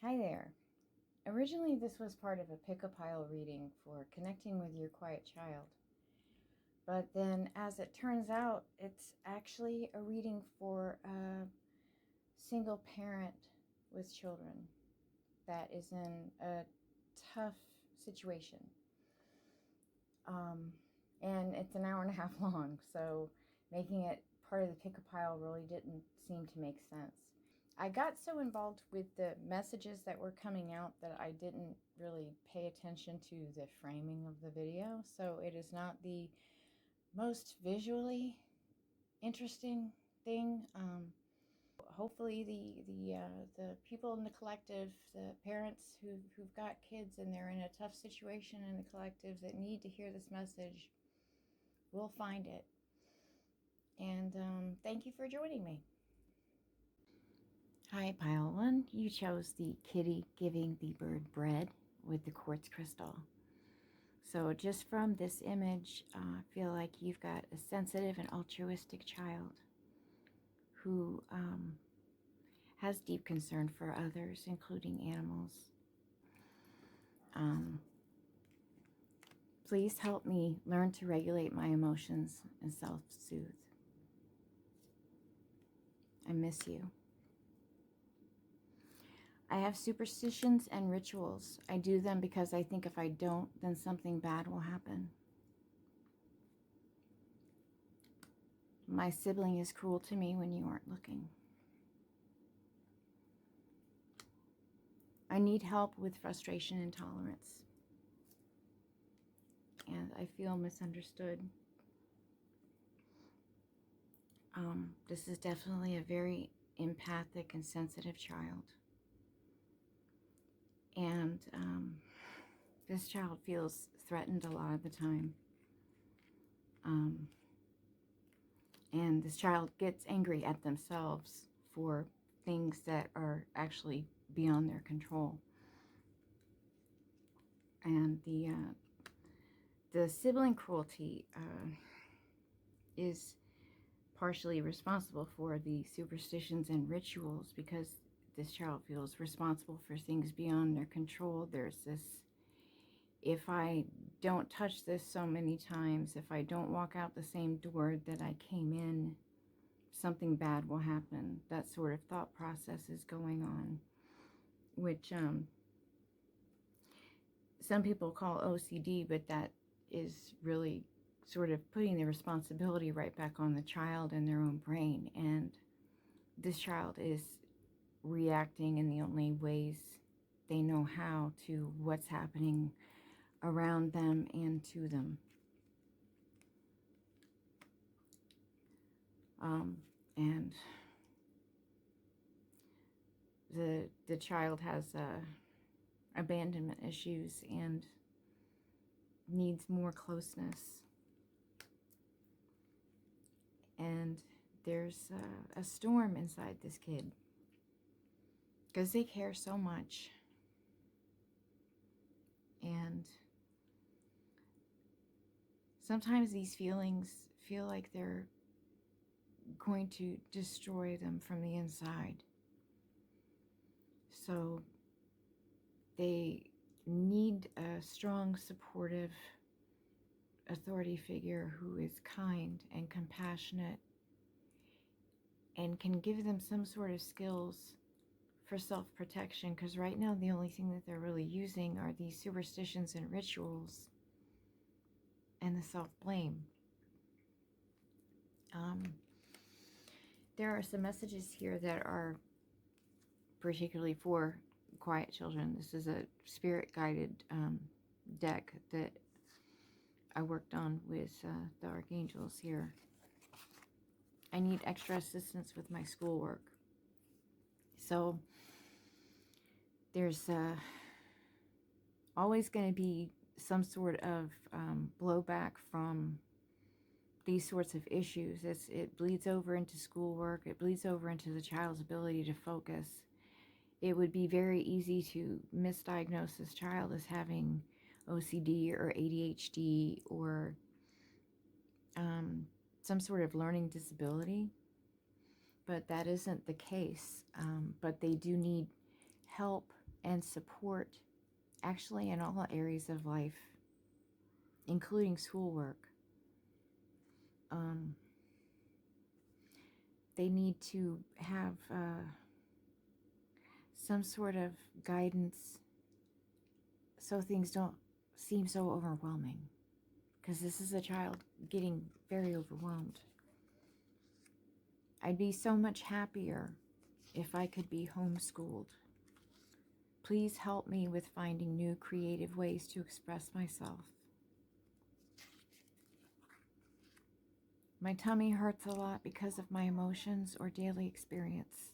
Hi there. Originally, this was part of a pick-a-pile reading for connecting with your quiet child. But then, as it turns out, it's actually a reading for a single parent with children that is in a tough situation. And it's an hour and a half long, so making it part of the pick-a-pile really didn't seem to make sense. I got so involved with the messages that were coming out that I didn't really pay attention to the framing of the video. So it is not the most visually interesting thing. Hopefully the people in the collective, the parents who've got kids and they're in a tough situation in the collective that need to hear this message will find it. And thank you for joining me. Hi, Pile 1. You chose the kitty giving the bird bread with the quartz crystal. So just from this image, I feel like you've got a sensitive and altruistic child who has deep concern for others, including animals. Please help me learn to regulate my emotions and self-soothe. I miss you. I have superstitions and rituals. I do them because I think if I don't, then something bad will happen. My sibling is cruel to me when you aren't looking. I need help with frustration and tolerance. And I feel misunderstood. This is definitely a very empathic and sensitive child. And this child feels threatened a lot of the time. And this child gets angry at themselves for things that are actually beyond their control. And the sibling cruelty is partially responsible for the superstitions and rituals because this child feels responsible for things beyond their control. There's this, if I don't touch this so many times, if I don't walk out the same door that I came in, something bad will happen. That sort of thought process is going on, which some people call OCD, but that is really sort of putting the responsibility right back on the child and their own brain. And this child is reacting in the only ways they know how to what's happening around them and to them. And the child has abandonment issues and needs more closeness. And there's a storm inside this kid because they care so much. And sometimes these feelings feel like they're going to destroy them from the inside. So they need a strong, supportive authority figure who is kind and compassionate and can give them some sort of skills for self-protection, because right now the only thing that they're really using are these superstitions and rituals and the self-blame. There are some messages here that are particularly for quiet children. This is a spirit-guided deck that I worked on with the archangels here. I need extra assistance with my schoolwork. So there's always going to be some sort of blowback from these sorts of issues. It bleeds over into schoolwork. It bleeds over into the child's ability to focus. It would be very easy to misdiagnose this child as having OCD or ADHD or some sort of learning disability, but that isn't the case. But they do need help and support, actually in all areas of life, including schoolwork. They need to have some sort of guidance so things don't seem so overwhelming, because this is a child getting very overwhelmed. I'd be so much happier if I could be homeschooled. Please help me with finding new creative ways to express myself. My tummy hurts a lot because of my emotions or daily experience.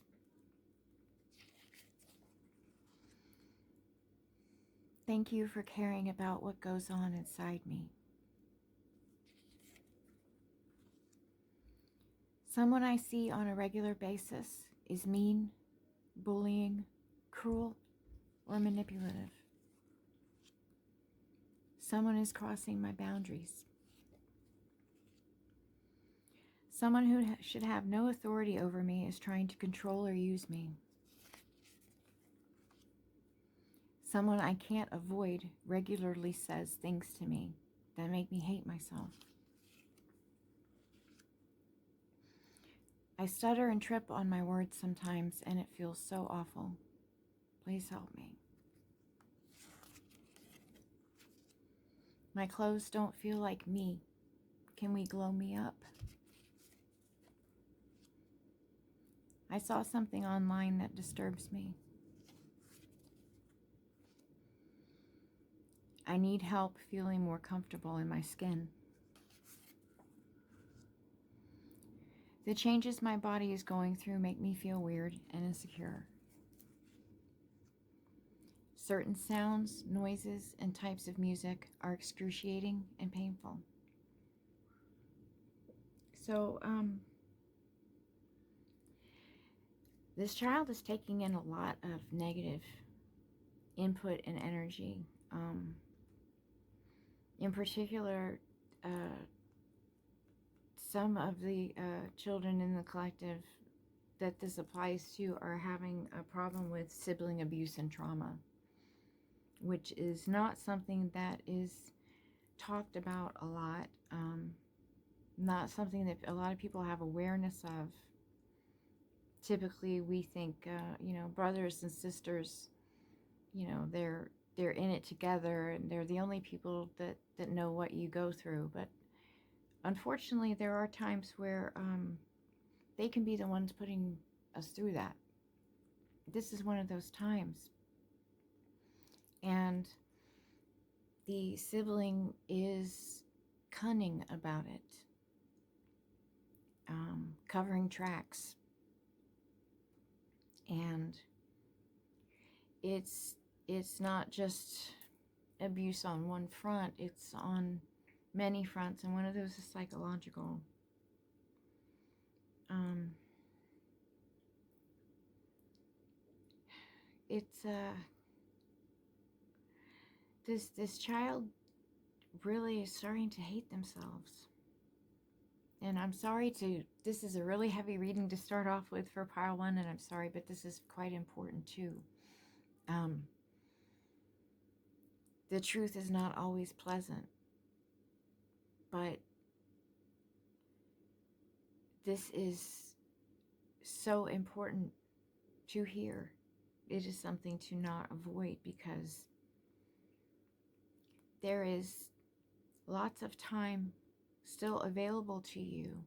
Thank you for caring about what goes on inside me. Someone I see on a regular basis is mean, bullying, cruel, or manipulative. Someone is crossing my boundaries. Someone who should have no authority over me is trying to control or use me. Someone I can't avoid regularly says things to me that make me hate myself. I stutter and trip on my words sometimes, and it feels so awful. Please help me. My clothes don't feel like me. Can we glow me up? I saw something online that disturbs me. I need help feeling more comfortable in my skin. The changes my body is going through make me feel weird and insecure. Certain sounds, noises, and types of music are excruciating and painful. So, this child is taking in a lot of negative input and energy. In particular, some of the children in the collective that this applies to are having a problem with sibling abuse and trauma, which is not something that is talked about a lot, not something that a lot of people have awareness of. Typically, we think, brothers and sisters, they're in it together, and they're the only people that know what you go through. But unfortunately, there are times where they can be the ones putting us through that. This is one of those times. And the sibling is cunning about it, covering tracks. And it's not just abuse on one front, it's on many fronts, and one of those is psychological. This child really is starting to hate themselves. And I'm sorry this is a really heavy reading to start off with for pile 1, and I'm sorry, but this is quite important too. The truth is not always pleasant, but this is so important to hear. It is something to not avoid, because there is lots of time still available to you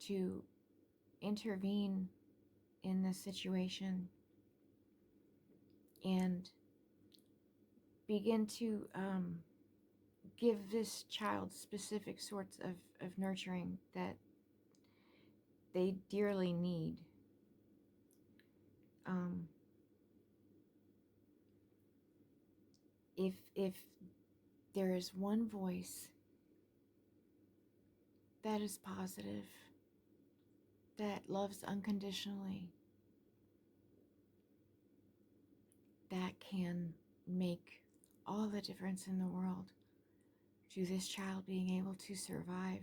to intervene in this situation and begin to give this child specific sorts of nurturing that they dearly need. If there is one voice that is positive, that loves unconditionally, that can make all the difference in the world to this child being able to survive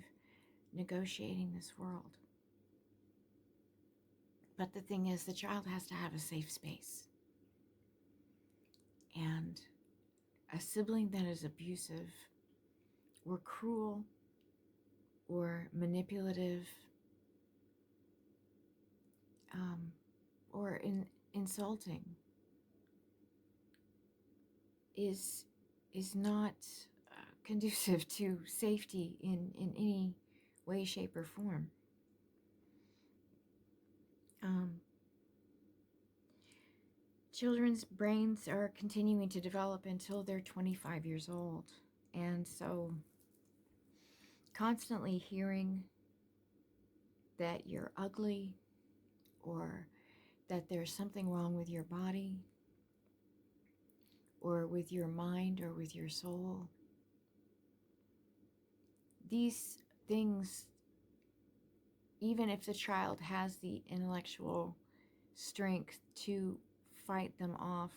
negotiating this world. But the thing is, the child has to have a safe space. And a sibling that is abusive or cruel or manipulative, or insulting is not conducive to safety in any way, shape, or form. Children's brains are continuing to develop until they're 25 years old. And so constantly hearing that you're ugly, or that there's something wrong with your body, or with your mind, or with your soul, these things, even if the child has the intellectual strength to fight them off,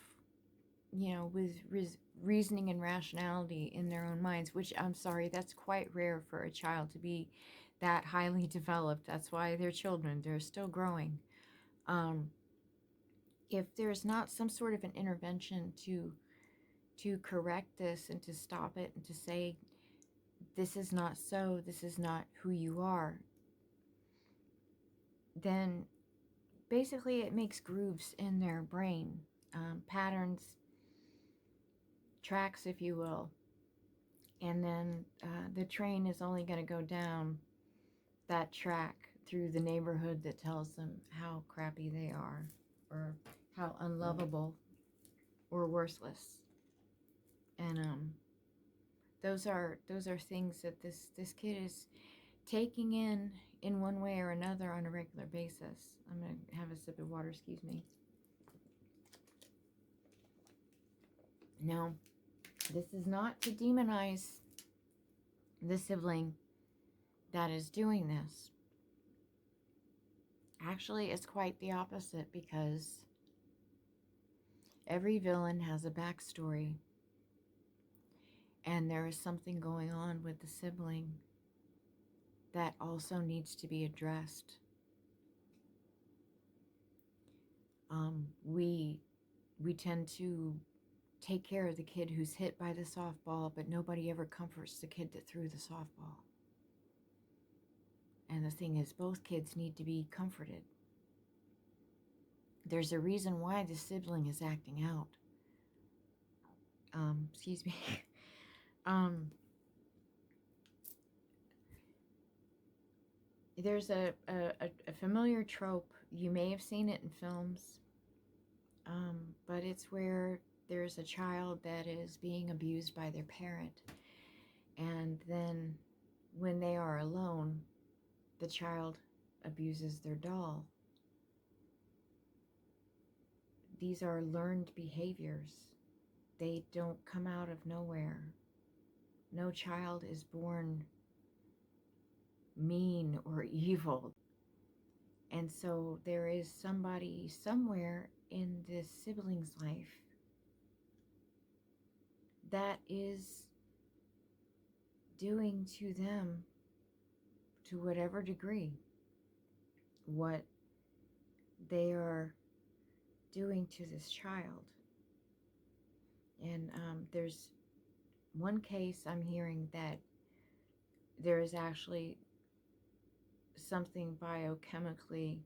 with reasoning and rationality in their own minds, which, I'm sorry, that's quite rare for a child to be that highly developed. That's why they're children. They're still growing. If there's not some sort of an intervention to correct this and to stop it and to say, this is not so, this is not who you are, then basically it makes grooves in their brain, patterns, tracks, if you will. And then the train is only going to go down that track through the neighborhood that tells them how crappy they are, or how unlovable or worthless. And those are things that this kid is taking in one way or another on a regular basis. I'm going to have a sip of water, excuse me. Now, this is not to demonize the sibling that is doing this. Actually, it's quite the opposite, because every villain has a backstory, and there is something going on with the sibling that also needs to be addressed. We tend to take care of the kid who's hit by the softball, but nobody ever comforts the kid that threw the softball. And the thing is, both kids need to be comforted. There's a reason why the sibling is acting out. Excuse me. There's a familiar trope. You may have seen it in films, but it's where there's a child that is being abused by their parent, and then when they are alone, the child abuses their doll. These are learned behaviors. They don't come out of nowhere. No child is born mean or evil. And so there is somebody somewhere in this sibling's life that is doing to them, to whatever degree, what they are doing to this child. And there's one case I'm hearing that there is actually something biochemically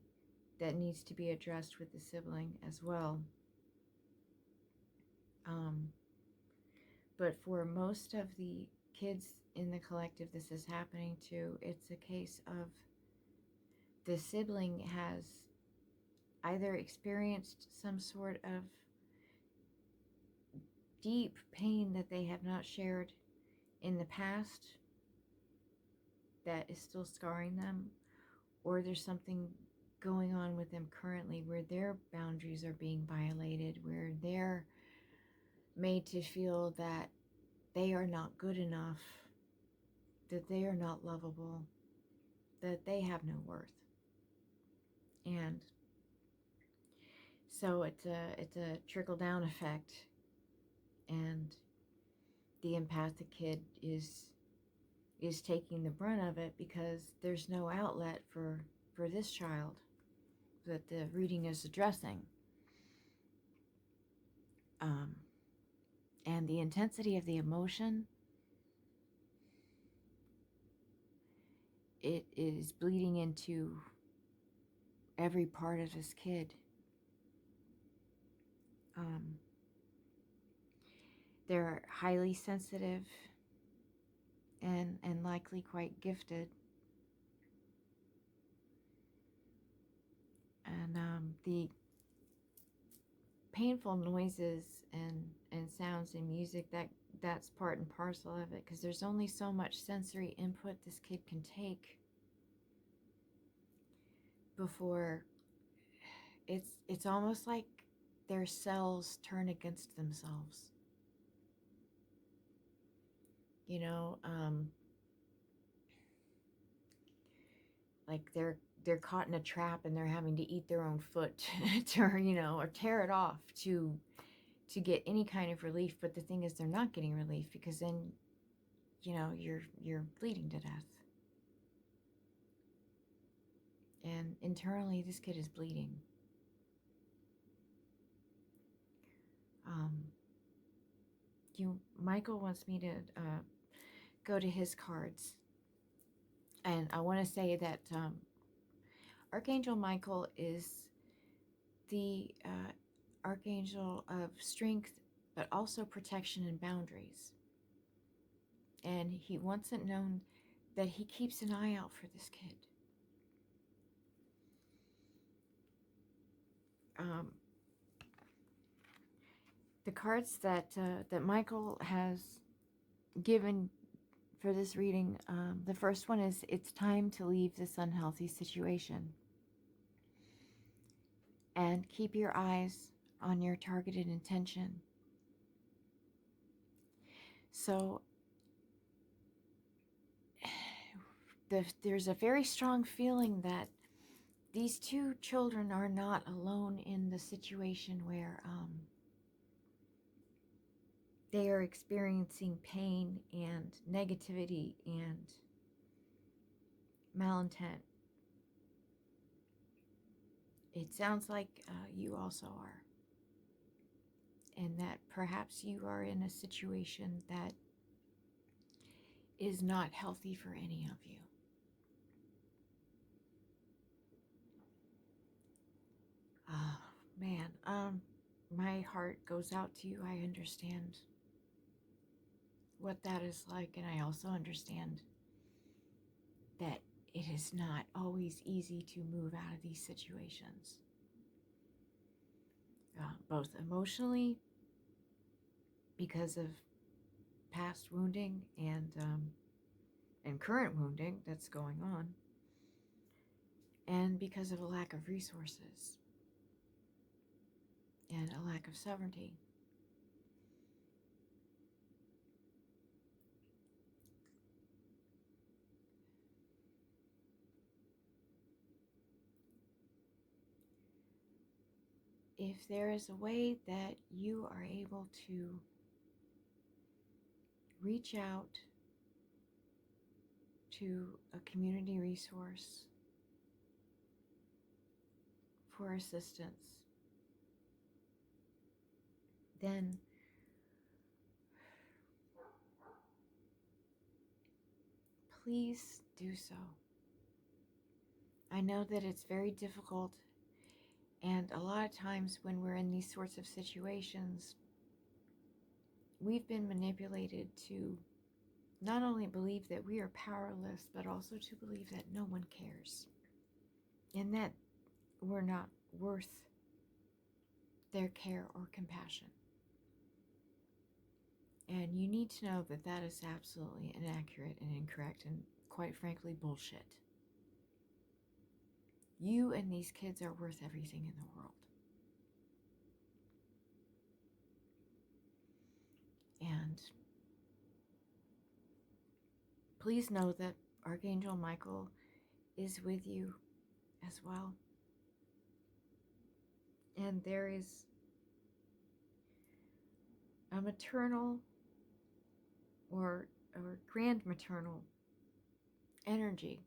that needs to be addressed with the sibling as well. But for most of the kids in the collective this is happening to, it's a case of the sibling has either experienced some sort of deep pain that they have not shared in the past that is still scarring them, or there's something going on with them currently where their boundaries are being violated, where they're made to feel that they are not good enough, that they are not lovable, that they have no worth. And so it's a trickle-down effect, and the empathic kid is taking the brunt of it because there's no outlet for this child that the reading is addressing. And the intensity of the emotion, it is bleeding into every part of this kid. They're highly sensitive and likely quite gifted. And the painful noises and sounds and music, that's part and parcel of it, because there's only so much sensory input this kid can take before it's almost like their cells turn against themselves. You know, like they're caught in a trap and they're having to eat their own foot or tear it off to get any kind of relief. But the thing is, they're not getting relief, because then, you're bleeding to death. And internally, this kid is bleeding. Michael wants me to go to his cards. And I want to say that Archangel Michael is the archangel of strength, but also protection and boundaries. And he wants it known that he keeps an eye out for this kid. The cards that Michael has given for this reading, the first one is, it's time to leave this unhealthy situation. And keep your eyes on your targeted intention. So there's a very strong feeling that these two children are not alone in the situation where they are experiencing pain and negativity and malintent. It sounds like you also are. And that perhaps you are in a situation that is not healthy for any of you. Man, my heart goes out to you. I understand what that is like, and I also understand that it is not always easy to move out of these situations, both emotionally, because of past wounding and current wounding that's going on, and because of a lack of resources and a lack of sovereignty. If there is a way that you are able to reach out to a community resource for assistance, then please do so. I know that it's very difficult, and a lot of times when we're in these sorts of situations, we've been manipulated to not only believe that we are powerless, but also to believe that no one cares, and that we're not worth their care or compassion. And you need to know that that is absolutely inaccurate and incorrect and, quite frankly, bullshit. You and these kids are worth everything in the world. And please know that Archangel Michael is with you as well. And there is a maternal or grand maternal energy.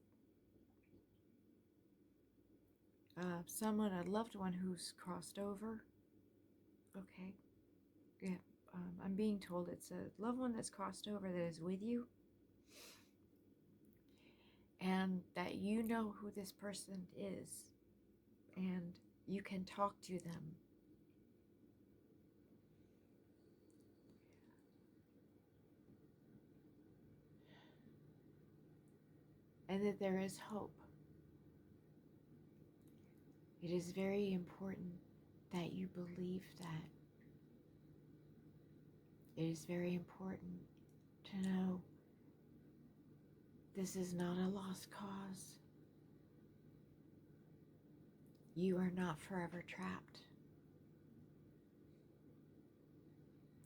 Someone, a loved one who's crossed over. Okay. Yeah. I'm being told it's a loved one that's crossed over that is with you, and that you know who this person is, and you can talk to them. And that there is hope. It is very important that you believe that. It is very important to know this is not a lost cause. You are not forever trapped.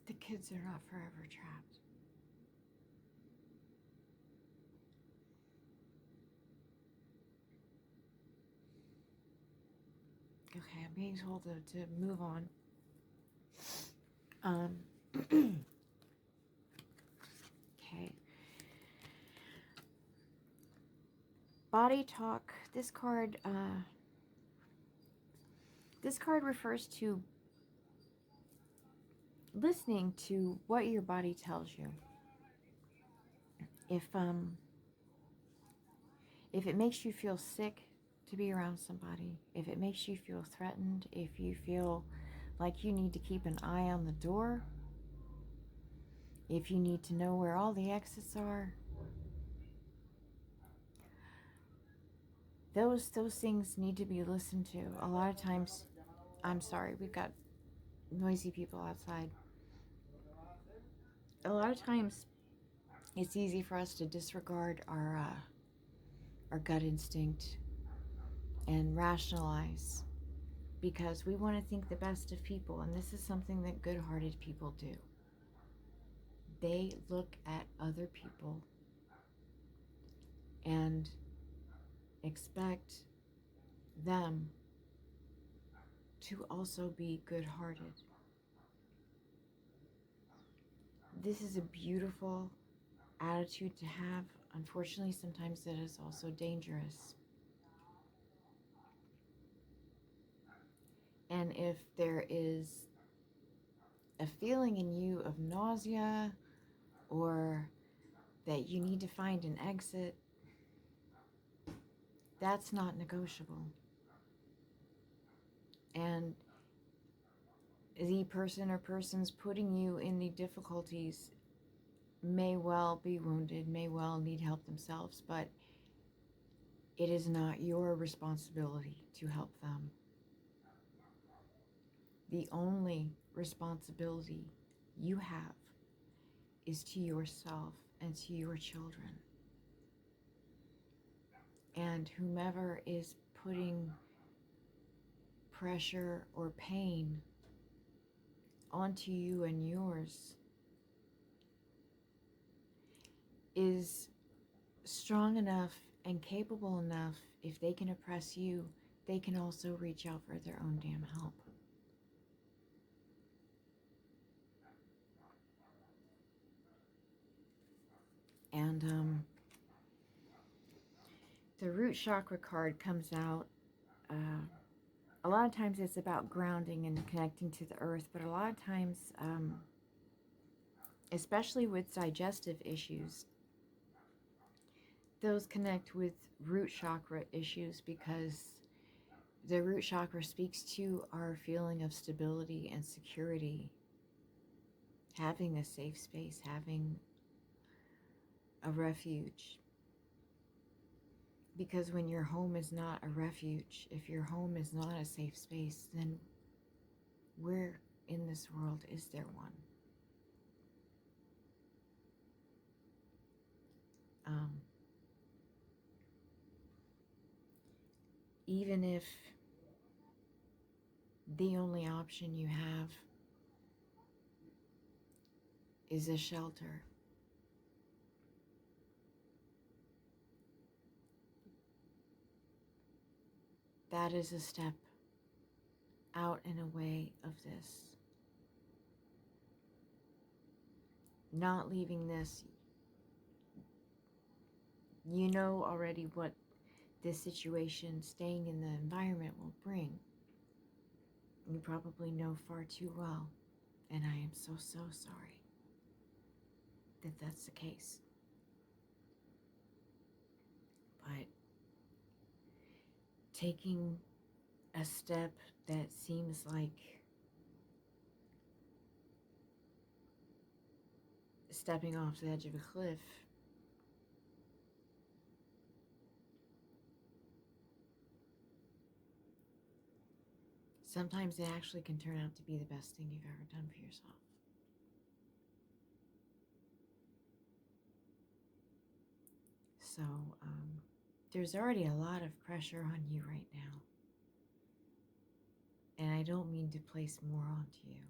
The kids are not forever trapped. Okay, I'm being told to move on. Okay. Body talk. This card refers to listening to what your body tells you. If it makes you feel sick to be around somebody, if it makes you feel threatened, if you feel like you need to keep an eye on the door, if you need to know where all the exits are, those things need to be listened to. A lot of times, I'm sorry, we've got noisy people outside. A lot of times, it's easy for us to disregard our gut instinct and rationalize because we want to think the best of people, and this is something that good-hearted people do. They look at other people and expect them to also be good-hearted. This is a beautiful attitude to have. Unfortunately, sometimes it is also dangerous. And if there is a feeling in you of nausea or that you need to find an exit, that's not negotiable. And the person or persons putting you in the difficulties may well be wounded, may well need help themselves, but it is not your responsibility to help them. The only responsibility you have is to yourself and to your children. And whomever is putting pressure or pain onto you and yours is strong enough and capable enough. If they can oppress you, they can also reach out for their own damn help. And the root chakra card comes out. A lot of times it's about grounding and connecting to the earth, but a lot of times, especially with digestive issues, those connect with root chakra issues because the root chakra speaks to our feeling of stability and security, having a safe space, having a refuge. Because when your home is not a refuge, if your home is not a safe space, then where in this world is there one? Even if the only option you have is a shelter, that is a step out and away of this. Not leaving this, you know already what this situation, staying in the environment, will bring. You probably know far too well. And I am so, so sorry that that's the case. But taking a step that seems like stepping off the edge of a cliff, sometimes it actually can turn out to be the best thing you've ever done for yourself. So, there's already a lot of pressure on you right now. And I don't mean to place more onto you.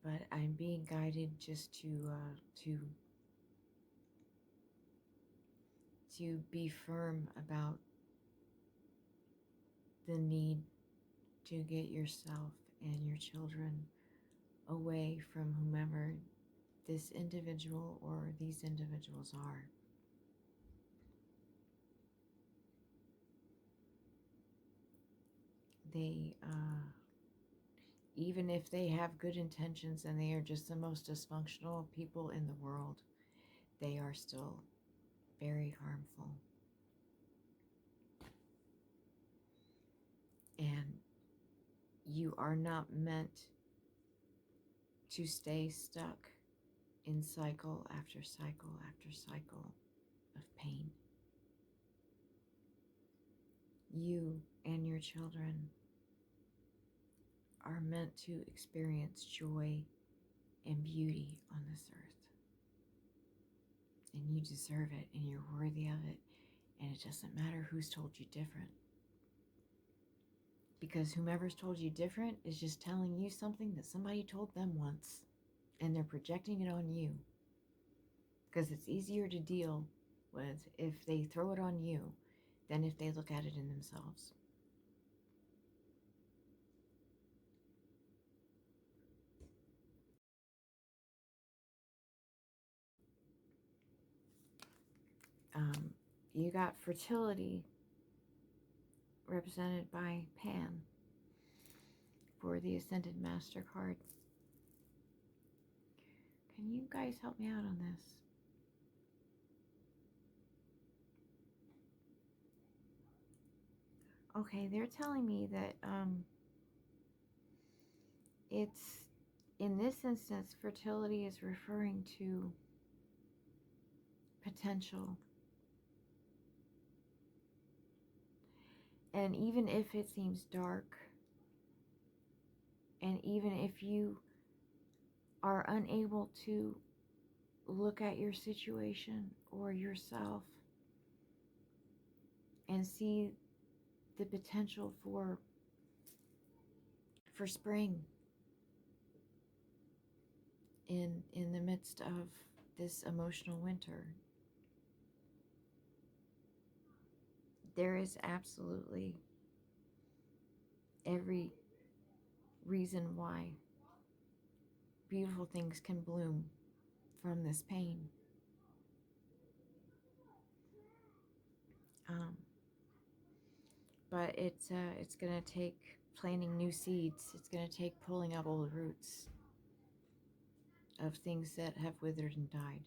But I'm being guided just to be firm about the need to get yourself and your children away from whomever this individual or these individuals are. They, even if they have good intentions and they are just the most dysfunctional people in the world, they are still very harmful. And you are not meant to stay stuck in cycle after cycle after cycle of pain. You and your children are meant to experience joy and beauty on this earth. And you deserve it, and you're worthy of it, and it doesn't matter who's told you different. Because whomever's told you different is just telling you something that somebody told them once, and they're projecting it on you. Because it's easier to deal with if they throw it on you than if they look at it in themselves. You got fertility represented by Pan for the Ascended Master card. Can you guys help me out on this? Okay, they're telling me that it's, in this instance, fertility is referring to potential. And even if it seems dark, and even if you are unable to look at your situation or yourself and see the potential for spring in the midst of this emotional winter, there is absolutely every reason why beautiful things can bloom from this pain. But it's going to take planting new seeds. It's going to take pulling up old roots of things that have withered and died.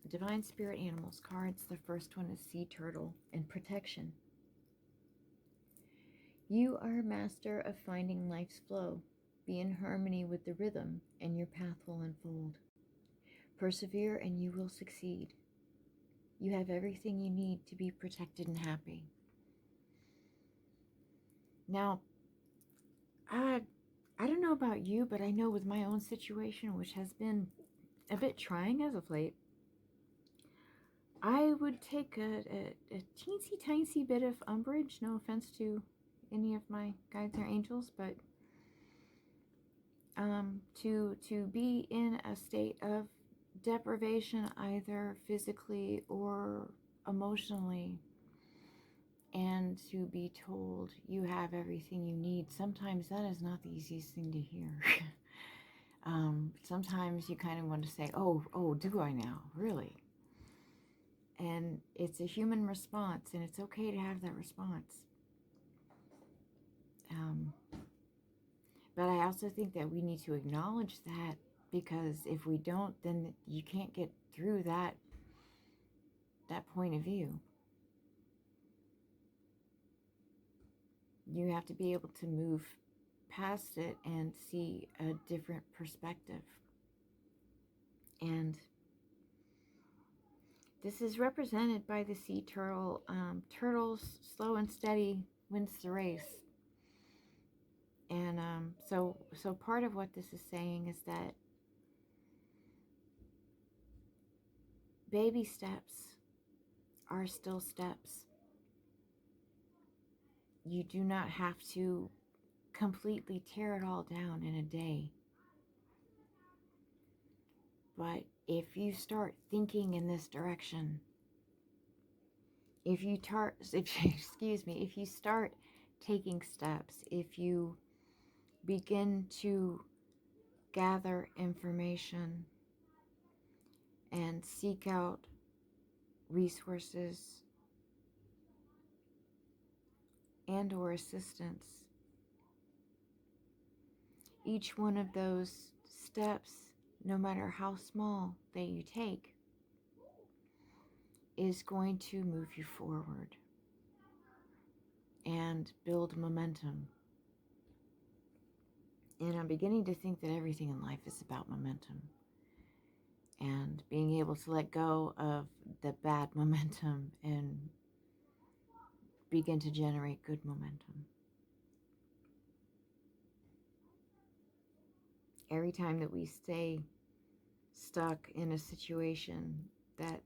Divine Spirit Animals cards. The first one is Sea Turtle and Protection. You are a master of finding life's flow. Be in harmony with the rhythm, and your path will unfold. Persevere, and you will succeed. You have everything you need to be protected and happy. Now, I don't know about you, but I know with my own situation, which has been a bit trying as of late, I would take a teensy tiny bit of umbrage, no offense to any of my guides or angels, but to be in a state of deprivation, either physically or emotionally, and to be told you have everything you need, sometimes that is not the easiest thing to hear. Sometimes you kind of want to say, oh, do I now? Really? And It's a human response, and it's okay to have that response. But I also think that we need to acknowledge that, because if we don't, then you can't get through that point of view. You have to be able to move past it and see a different perspective. And this is represented by the sea turtle. Turtles, slow and steady wins the race. And so part of what this is saying is that baby steps are still steps. You do not have to completely tear it all down in a day. But if you start thinking in this direction, if you start taking steps, if you begin to gather information and seek out resources and or assistance, each one of those steps, no matter how small that you take, is going to move you forward and build momentum. And I'm beginning to think that everything in life is about momentum, and being able to let go of the bad momentum and begin to generate good momentum. Every time that we stay stuck in a situation that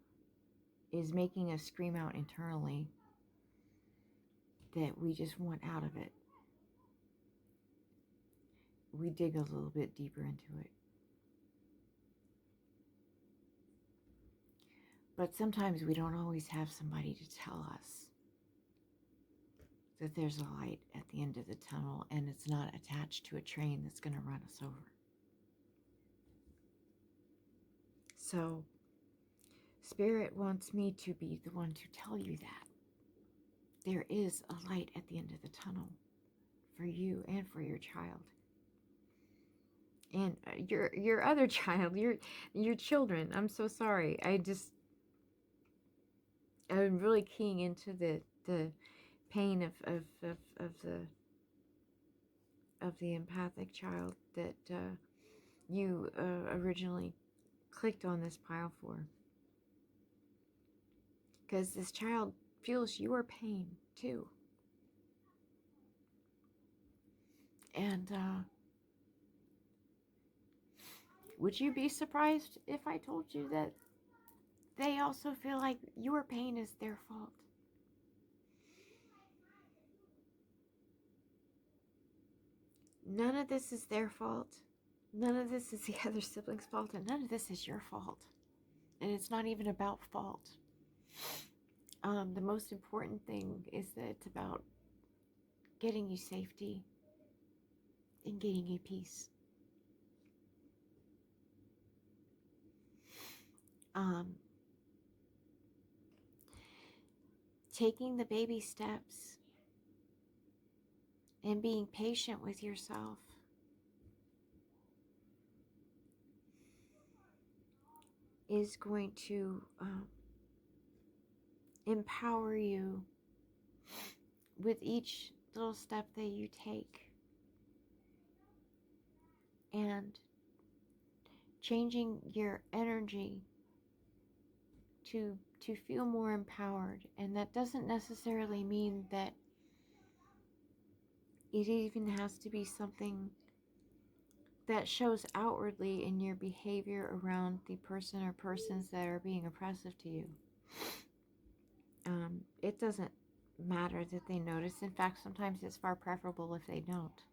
is making us scream out internally that we just want out of it, we dig a little bit deeper into it. But sometimes we don't always have somebody to tell us that there's a light at the end of the tunnel, and it's not attached to a train that's going to run us over. So, Spirit wants me to be the one to tell you that there is a light at the end of the tunnel for you and for your child. And your other child, your children. I'm so sorry. I'm really keying into the pain of the empathic child that you originally clicked on this pile for, because this child feels your pain too. And would you be surprised if I told you that they also feel like your pain is their fault? None of this is their fault. None of this is the other sibling's fault, and none of this is your fault. And it's not even about fault. The most important thing is that it's about getting you safety and getting you peace. Taking the baby steps and being patient with yourself is going to empower you with each little step that you take, and changing your energy to feel more empowered. And that doesn't necessarily mean that it even has to be something that shows outwardly in your behavior around the person or persons that are being oppressive to you. It doesn't matter that they notice. In fact, sometimes it's far preferable if they don't.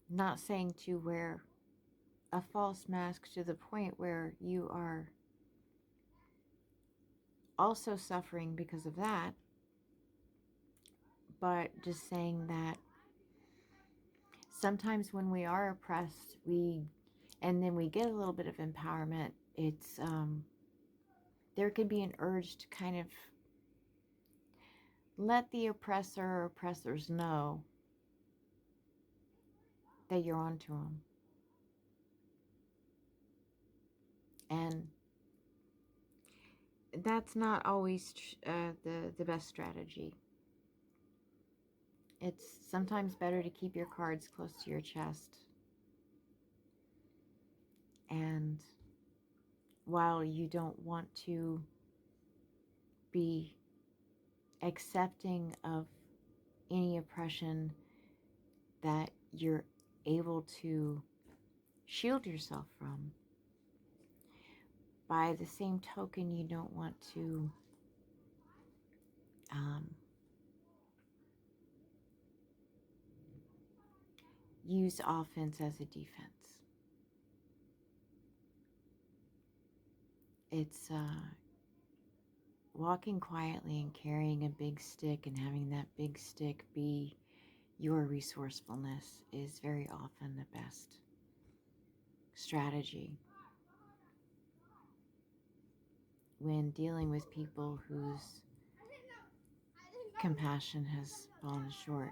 Not saying to wear a false mask to the point where you are also suffering because of that, but just saying that sometimes when we are oppressed, and then we get a little bit of empowerment, it's there could be an urge to kind of let the oppressor or oppressors know that you're onto them. And that's not always the best strategy. It's sometimes better to keep your cards close to your chest. And while you don't want to be accepting of any oppression that you're able to shield yourself from, by the same token, you don't want to use offense as a defense. It's walking quietly and carrying a big stick and having that big stick be your resourcefulness is very often the best strategy when dealing with people whose compassion has fallen short.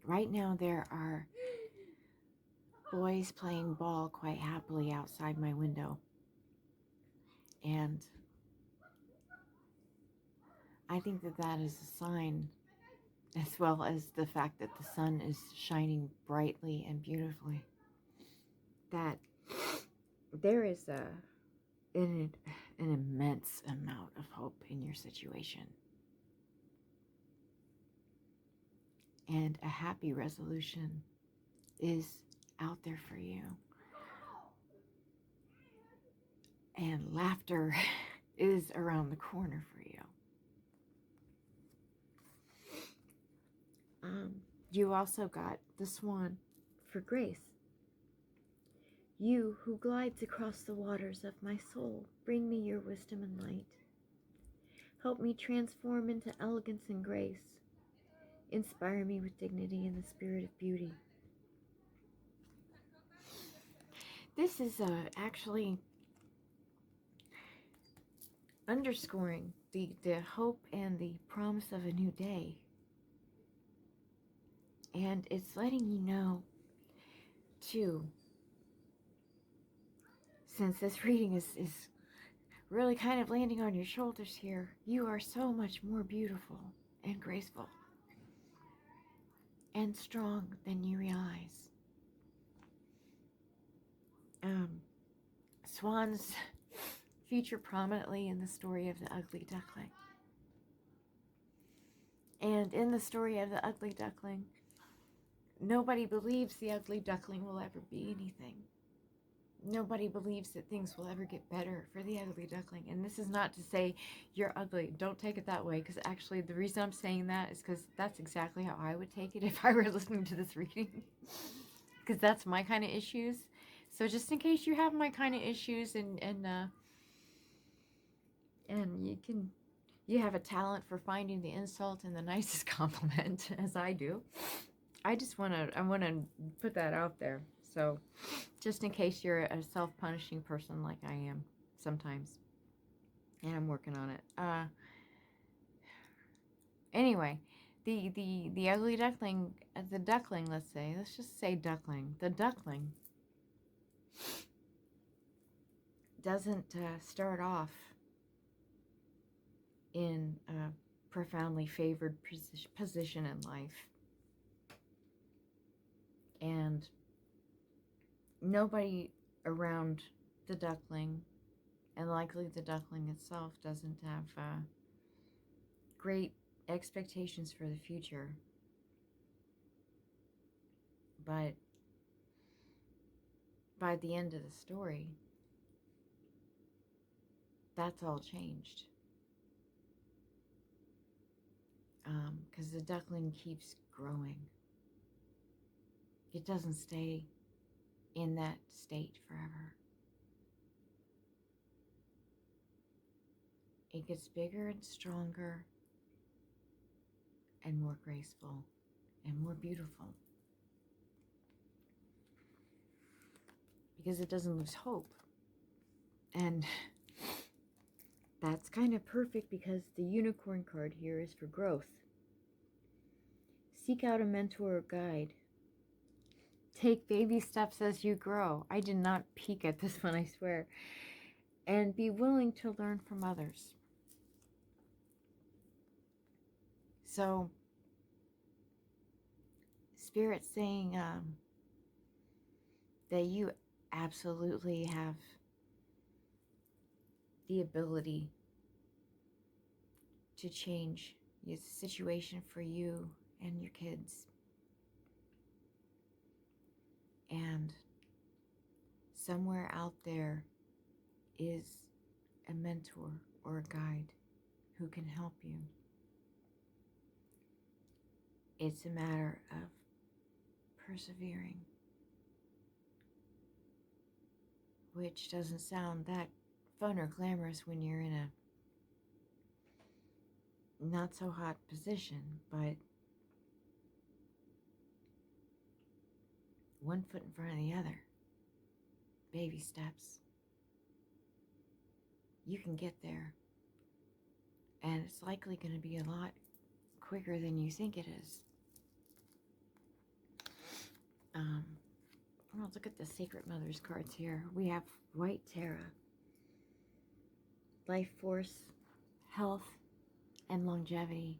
Right now there are boys playing ball quite happily outside my window. And I think that that is a sign, as well as the fact that the sun is shining brightly and beautifully, that there is an immense amount of hope in your situation. And a happy resolution is out there for you. And laughter is around the corner for you. You also got the swan for grace. You who glides across the waters of my soul, bring me your wisdom and light. Help me transform into elegance and grace. Inspire me with dignity and the spirit of beauty. This is actually underscoring the hope and the promise of a new day. And it's letting you know, too, since this reading is really kind of landing on your shoulders here, you are so much more beautiful and graceful and strong than you realize. Swans feature prominently in the story of the ugly duckling. And in the story of the ugly duckling, nobody believes the ugly duckling will ever be anything. Nobody believes that things will ever get better for the ugly duckling. And this is not to say you're ugly. Don't take it that way, because actually the reason I'm saying that is because that's exactly how I would take it if I were listening to this reading. Because that's my kind of issues. So just in case you have my kind of issues and you have a talent for finding the insult and the nicest compliment, as I do, I want to put that out there. So just in case you're a self-punishing person like I am sometimes, and I'm working on it. Anyway, the ugly duckling, the duckling, let's just say duckling. The duckling doesn't start off in a profoundly favored position in life. And nobody around the duckling, and likely the duckling itself, doesn't have great expectations for the future. But by the end of the story, that's all changed. Because the duckling keeps growing. It doesn't stay in that state forever. It gets bigger and stronger and more graceful and more beautiful. Because it doesn't lose hope. And That's kind of perfect because the unicorn card here is for growth. Seek out a mentor or guide. Take baby steps as you grow. I did not peek at this one, I swear. And be willing to learn from others. So, Spirit's saying that you absolutely have the ability to change the situation for you and your kids. And somewhere out there is a mentor or a guide who can help you. It's a matter of persevering, which doesn't sound that fun or glamorous when you're in a not so hot position, but one foot in front of the other, baby steps. You can get there, and it's likely going to be a lot quicker than you think it is. Well, look at the Sacred Mother's cards here. We have White Tara, life force, health, and longevity.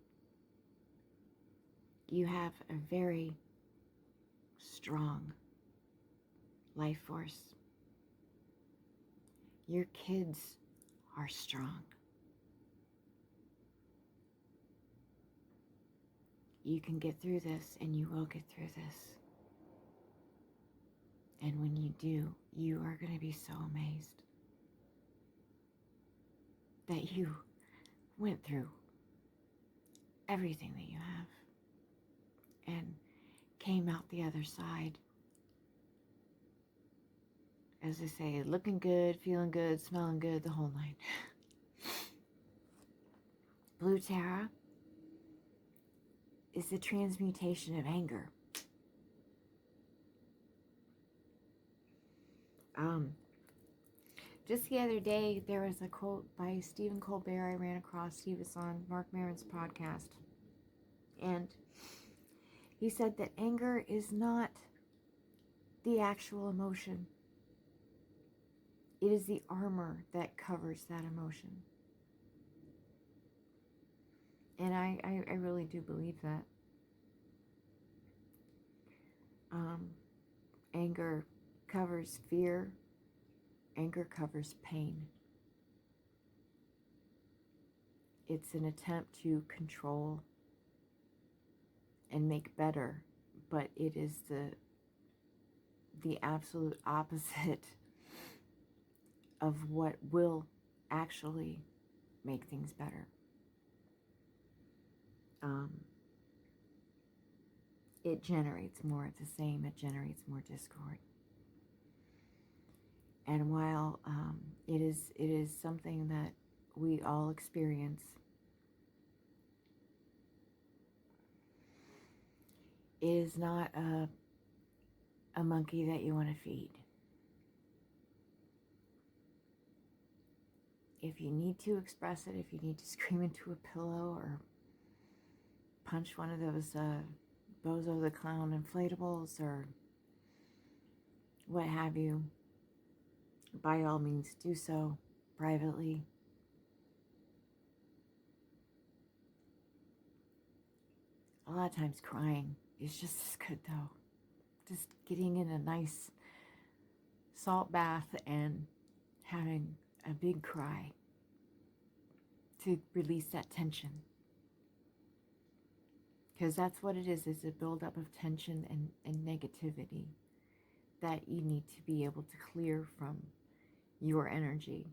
You have a very strong life force. Your kids are strong. You can get through this, and you will get through this. And when you do, you are going to be so amazed that you went through everything that you have and came out the other side. As I say, looking good, feeling good, smelling good, the whole nine. Blue Tara is the transmutation of anger. Just the other day, there was a quote by Stephen Colbert I ran across. He was on Mark Maron's podcast. And he said that anger is not the actual emotion. It is the armor that covers that emotion. And I really do believe that. Anger covers fear. Anger covers pain. It's an attempt to control and make better, but it is the absolute opposite of what will actually make things better. It generates more of the same. It generates more discord. And while it is something that we all experience, it is not a monkey that you want to feed. If you need to express it, if you need to scream into a pillow or punch one of those Bozo the Clown inflatables or what have you, by all means do so privately. A lot of times crying is just as good though. Just getting in a nice salt bath and having a big cry to release that tension. Because that's what it is a buildup of tension and negativity that you need to be able to clear from your energy.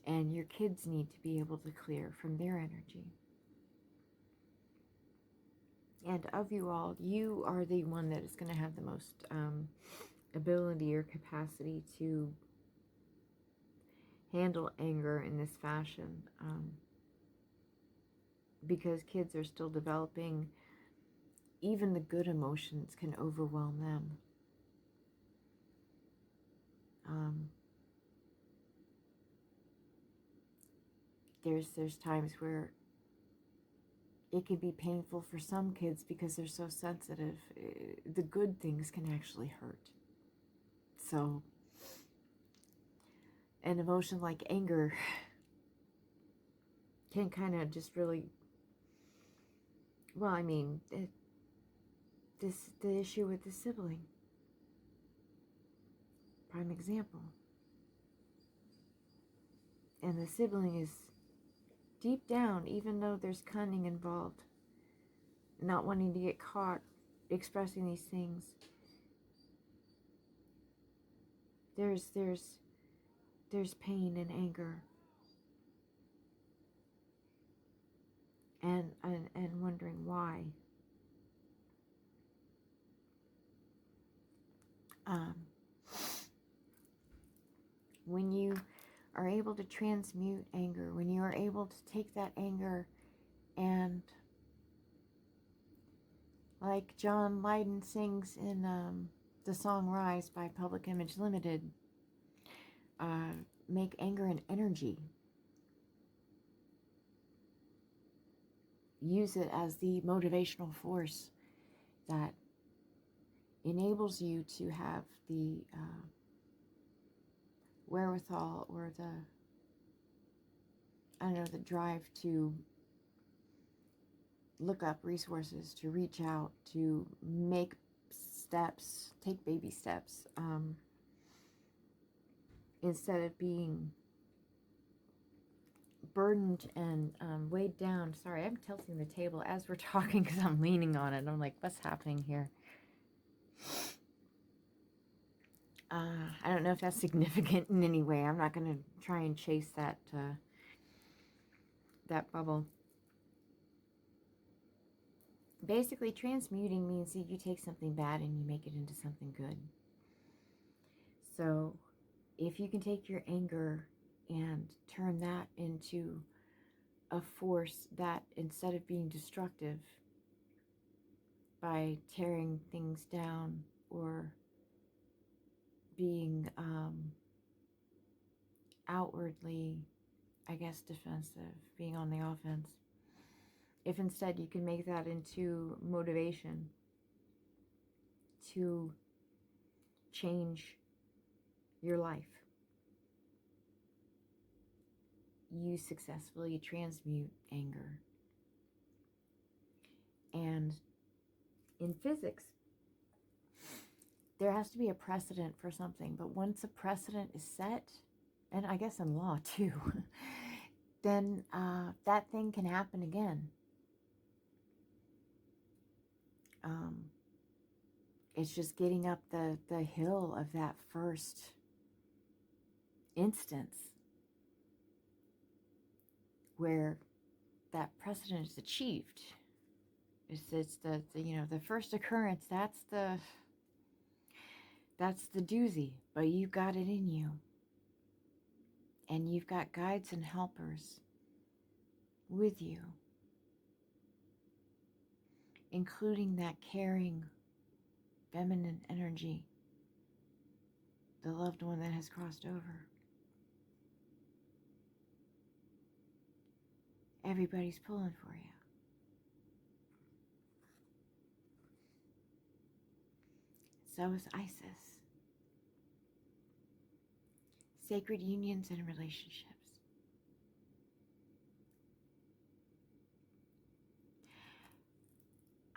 And your kids need to be able to clear from their energy. And of you all, you are the one that is going to have the most ability or capacity to handle anger in this fashion. Because kids are still developing, even the good emotions can overwhelm them. there's times where it can be painful for some kids because they're so sensitive. The good things can actually hurt. So an emotion like anger can kind of just really, well, I mean, the issue with the sibling, prime example. And the sibling is deep down, even though there's cunning involved, not wanting to get caught expressing these things, there's pain and anger and wondering why. When you are able to transmute anger, when you are able to take that anger and, like John Lydon sings in the song Rise by Public Image Limited, make anger an energy. Use it as the motivational force that enables you to have the wherewithal or the drive to look up resources, to reach out, to make steps, take baby steps, instead of being burdened and weighed down. Sorry, I'm tilting the table as we're talking because I'm leaning on it. I'm like, what's happening here? I don't know if that's significant in any way. I'm not going to try and chase that bubble. Basically, transmuting means that you take something bad and you make it into something good. So, if you can take your anger and turn that into a force that, instead of being destructive by tearing things down or being outwardly, I guess, defensive, being on the offense, if instead you can make that into motivation to change your life, you successfully transmute anger. And in physics, there has to be a precedent for something, but once a precedent is set, and I guess in law too, then that thing can happen again. It's just getting up the hill of that first instance where that precedent is achieved. It's the first occurrence. That's the doozy, but you've got it in you, and you've got guides and helpers with you, including that caring feminine energy, the loved one that has crossed over. Everybody's pulling for you. So is Isis. Sacred unions and relationships.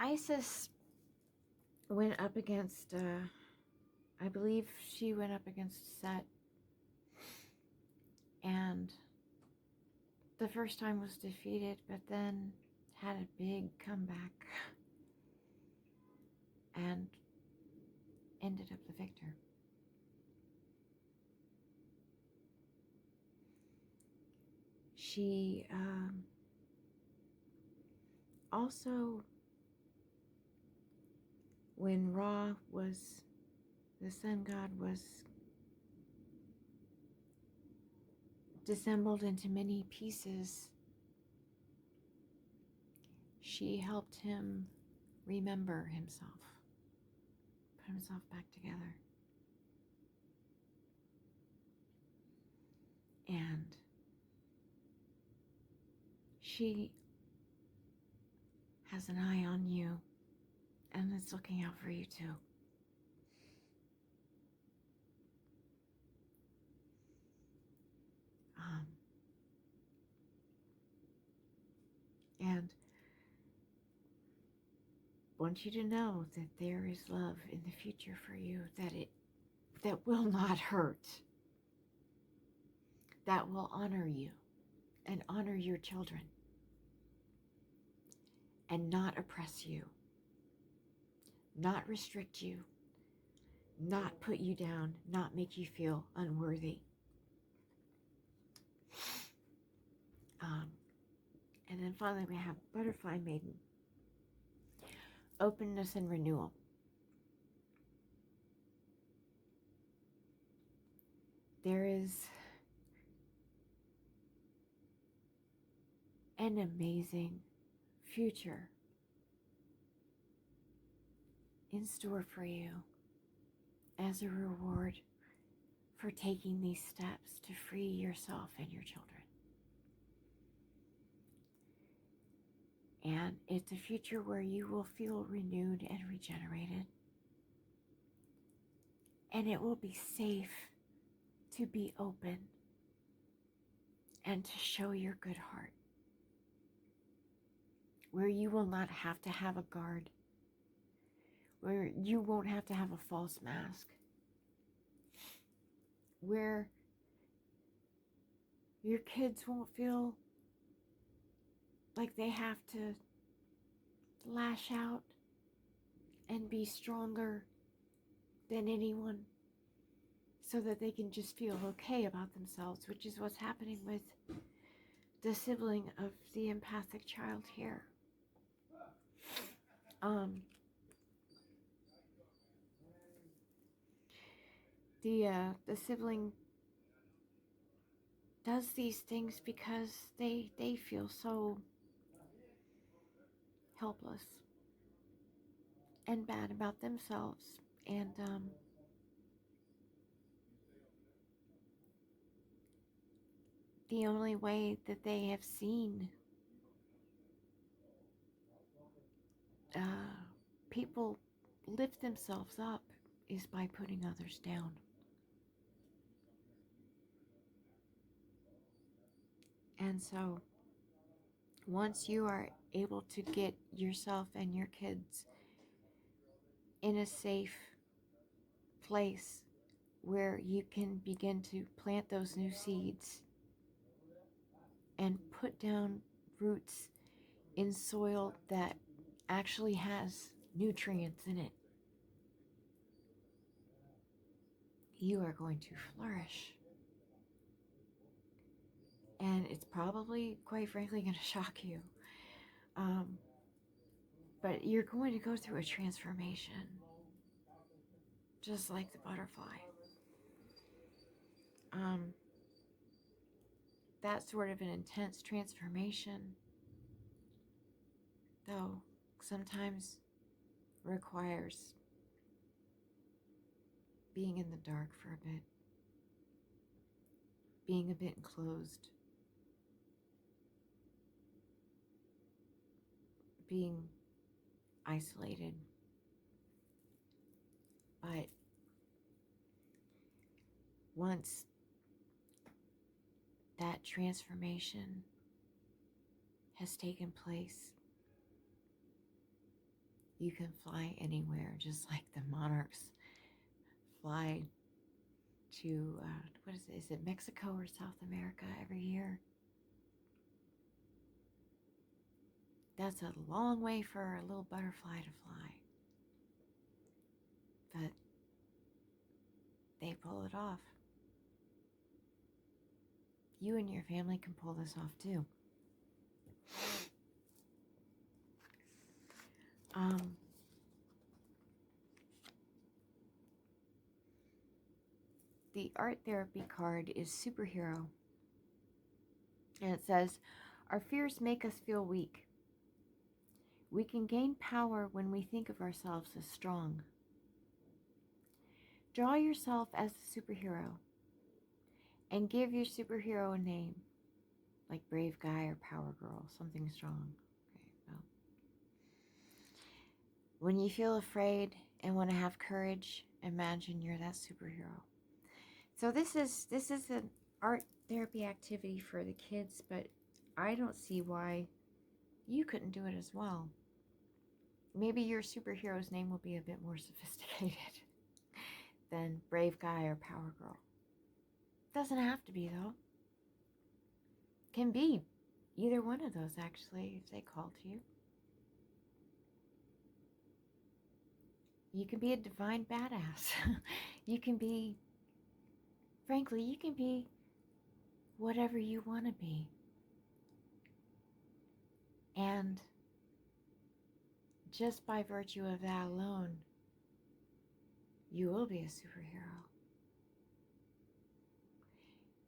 Isis went up against, I believe she went up against Set, and the first time was defeated, but then had a big comeback and ended up the victor. She also, when Ra was, the sun god, was dissembled into many pieces, she helped him remember himself, put himself back together. And she has an eye on you and is looking out for you too. And want you to know that there is love in the future for you, that will not hurt, that will honor you and honor your children and not oppress you, not restrict you, not put you down, not make you feel unworthy. And then finally we have Butterfly Maiden, openness and renewal. There is an amazing future in store for you as a reward for taking these steps to free yourself and your children. And it's a future where you will feel renewed and regenerated. And it will be safe to be open and to show your good heart. Where you will not have to have a guard. Where you won't have to have a false mask. Where your kids won't feel like they have to lash out and be stronger than anyone so that they can just feel okay about themselves, which is what's happening with the sibling of the empathic child here. The sibling does these things because they feel so helpless and bad about themselves, and the only way that they have seen people lift themselves up is by putting others down. And so once you are able to get yourself and your kids in a safe place where you can begin to plant those new seeds and put down roots in soil that actually has nutrients in it, you are going to flourish. And it's probably, quite frankly, going to shock you. But you're going to go through a transformation, just like the butterfly. That sort of an intense transformation, though, sometimes requires being in the dark for a bit, being a bit enclosed, being isolated. But once that transformation has taken place, you can fly anywhere, just like the monarchs fly to, is it Mexico or South America every year? That's a long way for a little butterfly to fly. But they pull it off. You and your family can pull this off too. The art therapy card is superhero. And it says, our fears make us feel weak. We can gain power when we think of ourselves as strong. Draw yourself as a superhero and give your superhero a name. like brave guy or power girl, something strong. Okay, well. When you feel afraid and want to have courage, imagine you're that superhero. So this is an art therapy activity for the kids, but I don't see why you couldn't do it as well. Maybe your superhero's name will be a bit more sophisticated than brave guy or power girl. Doesn't have to be, though. Can be either one of those, actually, if they call to you. You can be a divine badass. You can be, frankly, you can be whatever you want to be. And just by virtue of that alone, you will be a superhero.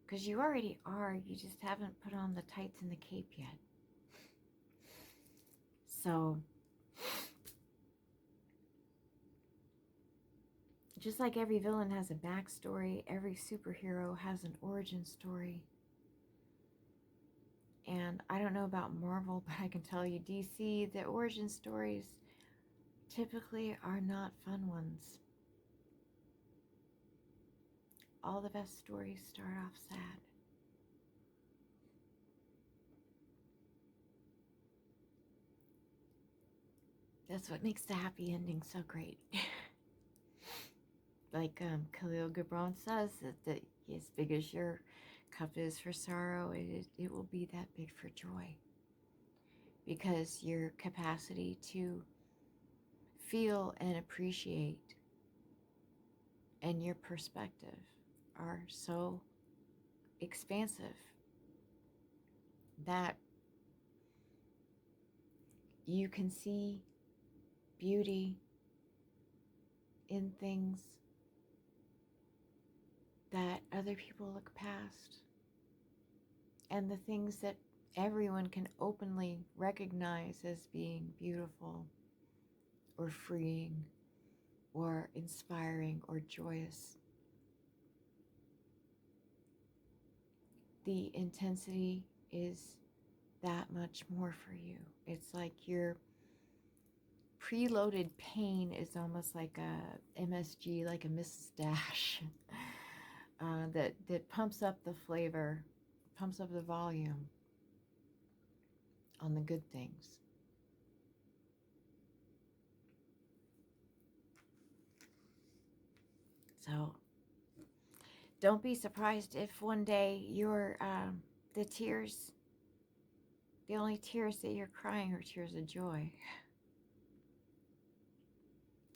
Because you already are, you just haven't put on the tights and the cape yet. So, just like every villain has a backstory, every superhero has an origin story. And I don't know about Marvel, but I can tell you DC, the origin stories typically are not fun ones. All the best stories start off sad. That's what makes the happy ending so great. Like Khalil Gibran says, that as big as your cup is for sorrow, it will be that big for joy. Because your capacity to feel and appreciate and your perspective are so expansive that you can see beauty in things that other people look past, and the things that everyone can openly recognize as being beautiful or freeing or inspiring or joyous. The intensity is that much more for you. It's like your preloaded pain is almost like a MSG, like a Mrs. Dash, that pumps up the flavor, pumps up the volume on the good things. So don't be surprised if one day you're the only tears that you're crying are tears of joy.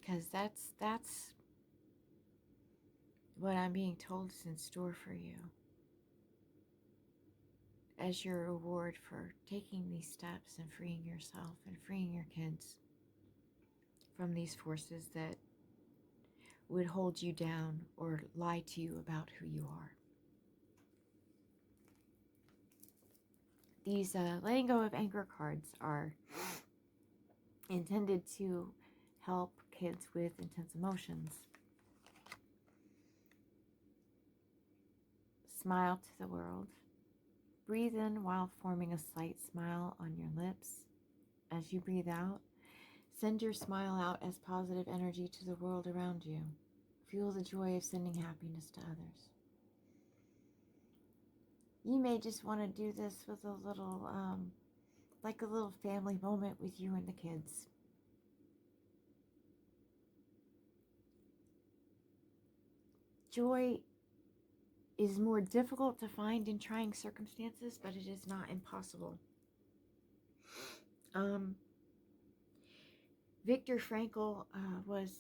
Because that's what I'm being told is in store for you as your reward for taking these steps and freeing yourself and freeing your kids from these forces that would hold you down or lie to you about who you are. These letting go of anger cards are intended to help kids with intense emotions. Smile to the world. Breathe in while forming a slight smile on your lips. As you breathe out, send your smile out as positive energy to the world around you. Feel the joy of sending happiness to others. You may just want to do this with a little, like a little family moment with you and the kids. Joy is more difficult to find in trying circumstances, but it is not impossible. Viktor Frankl was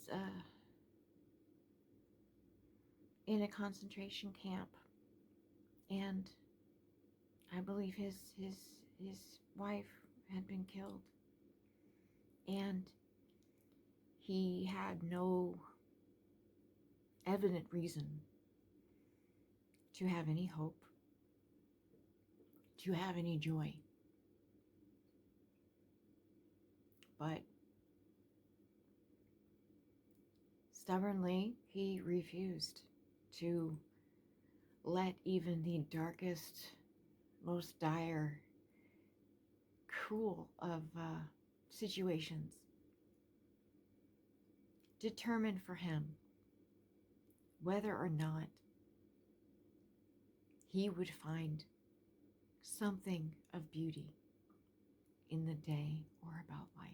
in a concentration camp, and I believe his wife had been killed, and he had no evident reason to have any hope, to have any joy. But stubbornly, he refused to let even the darkest most dire, cruel of situations, determined for him whether or not he would find something of beauty in the day or about life.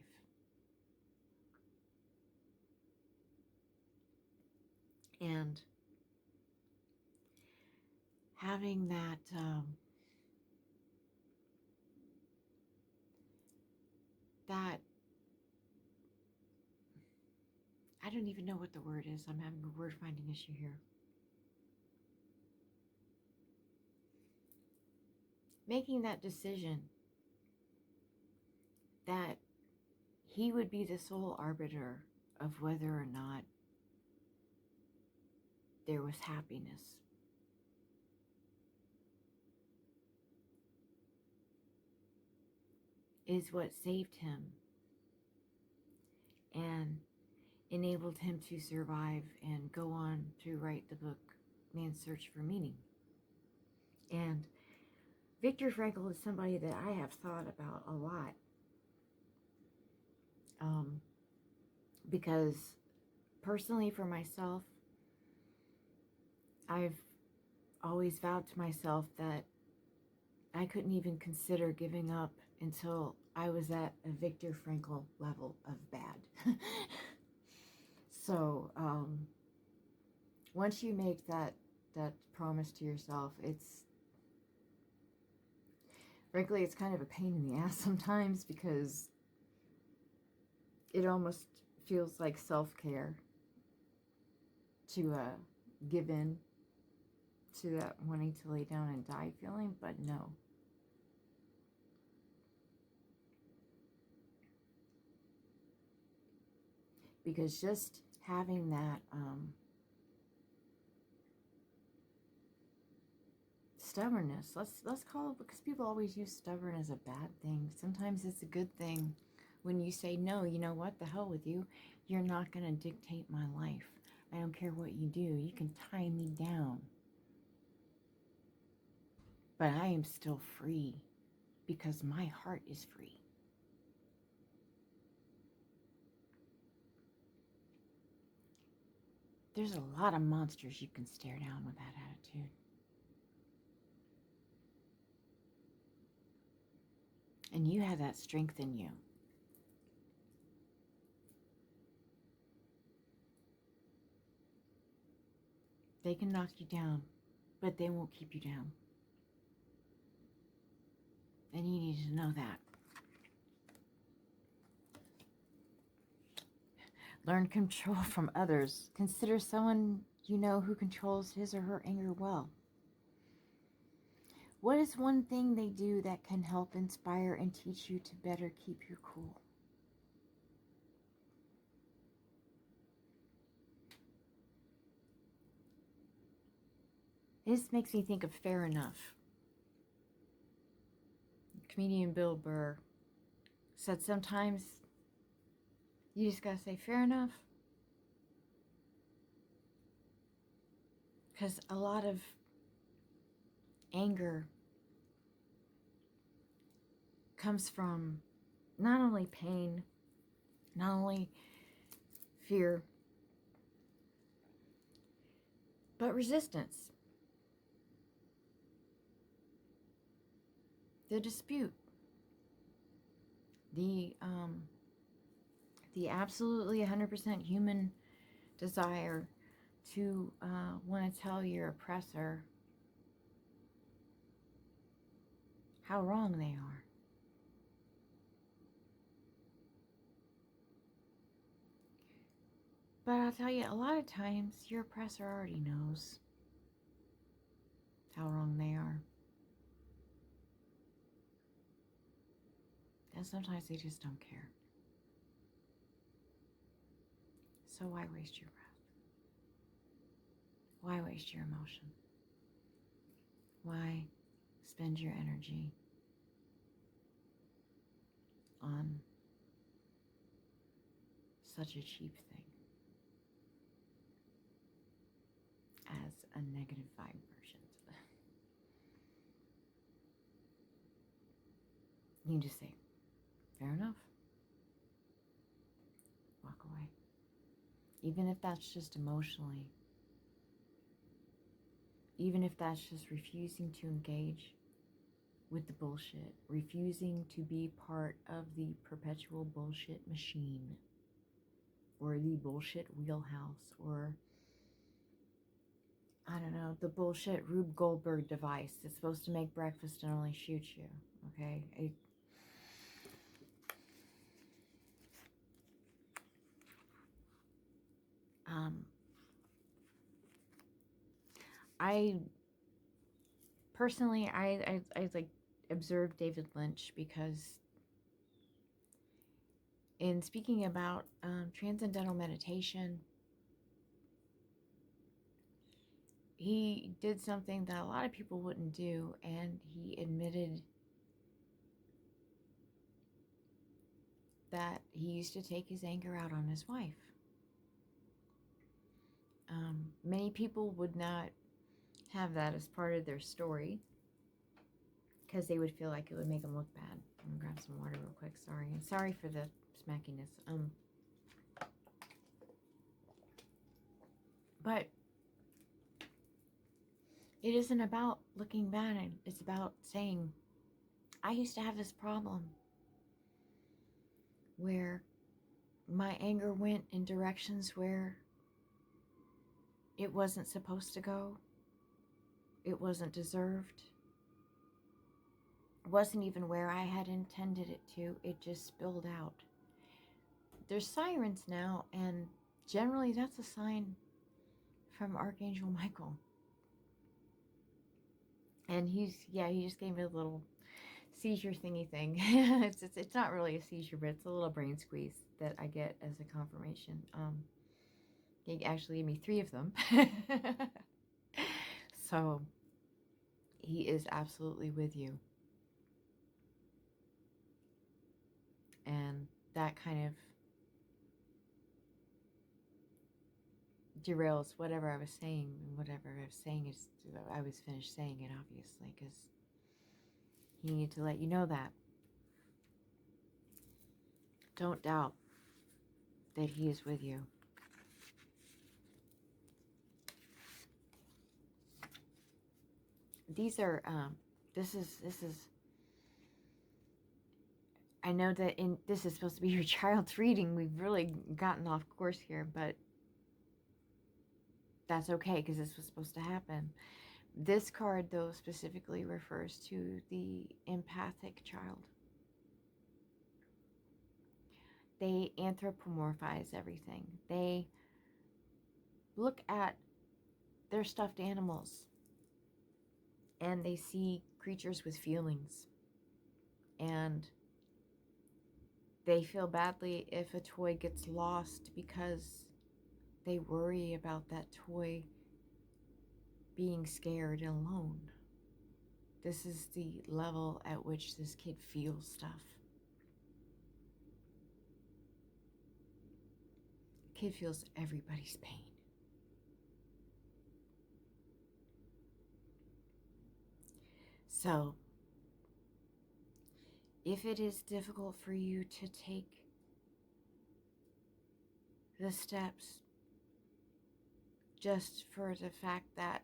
And having that I don't even know what the word is. I'm having a word finding issue here. Making that decision that he would be the sole arbiter of whether or not there was happiness. Is what saved him and enabled him to survive and go on to write the book Man's Search for Meaning. And Viktor Frankl is somebody that I have thought about a lot, because personally for myself, I've always vowed to myself that I couldn't even consider giving up until I was at a Viktor Frankl level of bad. So once you make that promise to yourself, frankly, it's kind of a pain in the ass sometimes, because it almost feels like self-care to give in to that wanting to lay down and die feeling, but no. Because just having that stubbornness, let's call it, because people always use stubborn as a bad thing. Sometimes it's a good thing when you say, no, you know what, the hell with you. You're not going to dictate my life. I don't care what you do. You can tie me down. But I am still free because my heart is free. There's a lot of monsters you can stare down with that attitude. And you have that strength in you. They can knock you down, but they won't keep you down. And you need to know that. Learn control from others. Consider someone you know who controls his or her anger well. What is one thing they do that can help inspire and teach you to better keep your cool? This makes me think of Fair Enough. Comedian Bill Burr said sometimes you just gotta say fair enough. Because a lot of anger comes from not only pain, not only fear, but resistance. The dispute. The absolutely 100% human desire to want to tell your oppressor how wrong they are. But I'll tell you, a lot of times your oppressor already knows how wrong they are. And sometimes they just don't care. So why waste your breath? Why waste your emotion? Why spend your energy on such a cheap thing as a negative vibrations? You can just say, fair enough. Walk away. Even if that's just emotionally. Even if that's just refusing to engage with the bullshit. Refusing to be part of the perpetual bullshit machine. Or the bullshit wheelhouse. Or, I don't know, the bullshit Rube Goldberg device that's supposed to make breakfast and only shoot you. Okay? I personally, I like observe David Lynch because in speaking about transcendental meditation, he did something that a lot of people wouldn't do, and he admitted that he used to take his anger out on his wife. Many people would not have that as part of their story because they would feel like it would make them look bad. I'm gonna grab some water real quick. Sorry for the smackiness. But it isn't about looking bad. It's about saying, I used to have this problem where my anger went in directions where it wasn't supposed to go. It wasn't deserved. It wasn't even where I had intended it to. It just spilled out. There's sirens now, and generally that's a sign from Archangel Michael. And he just gave me a little seizure thingy thing. It's not really a seizure, but it's a little brain squeeze that I get as a confirmation. He actually gave me 3 of them. So he is absolutely with you. And that kind of derails whatever I was saying. And whatever I was saying is, I was finished saying it, obviously, because he needed to let you know that. Don't doubt that he is with you. These are, this is, I know that this is supposed to be your child's reading. We've really gotten off course here, but that's okay because this was supposed to happen. This card, though, specifically refers to the empathic child. They anthropomorphize everything. They look at their stuffed animals and they see creatures with feelings. And they feel badly if a toy gets lost because they worry about that toy being scared and alone. This is the level at which this kid feels stuff. Kid feels everybody's pain. So, if it is difficult for you to take the steps just for the fact that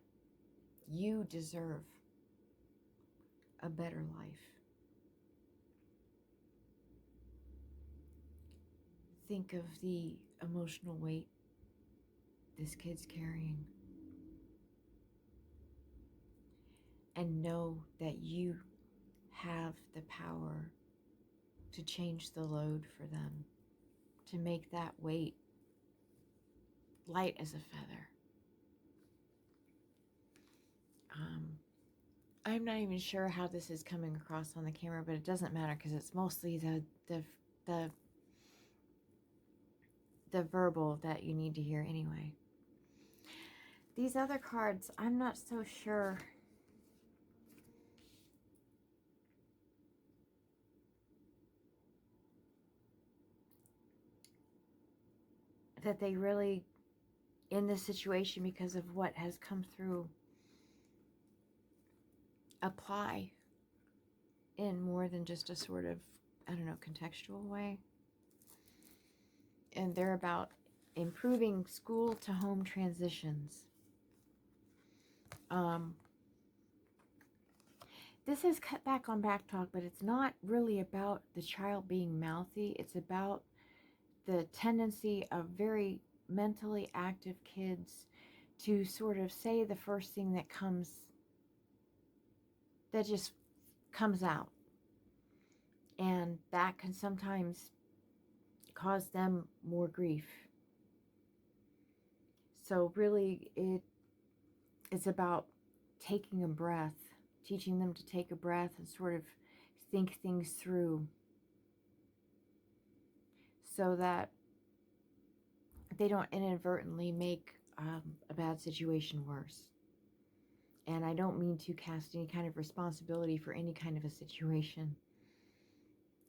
you deserve a better life, think of the emotional weight this kid's carrying. And know that you have the power to change the load for them, to make that weight light as a feather. I'm not even sure how this is coming across on the camera, but it doesn't matter because it's mostly the verbal that you need to hear anyway. These other cards, I'm not so sure that they really, in this situation, because of what has come through, apply in more than just a sort of, I don't know, contextual way. And they're about improving school to home transitions. This is cut back on back talk, but it's not really about the child being mouthy. It's about the tendency of very mentally active kids to sort of say the first thing that just comes out. And that can sometimes cause them more grief. So really it's about taking a breath, teaching them to take a breath and sort of think things through so that they don't inadvertently make a bad situation worse. And I don't mean to cast any kind of responsibility for any kind of a situation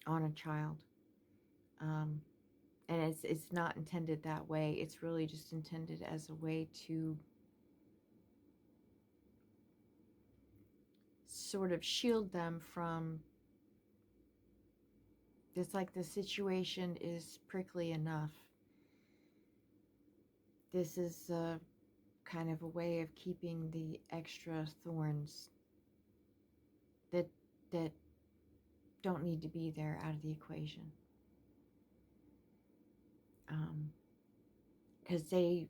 on a child. And it's not intended that way. It's really just intended as a way to sort of shield them from, it's like the situation is prickly enough. This is kind of a way of keeping the extra thorns that don't need to be there out of the equation. Because they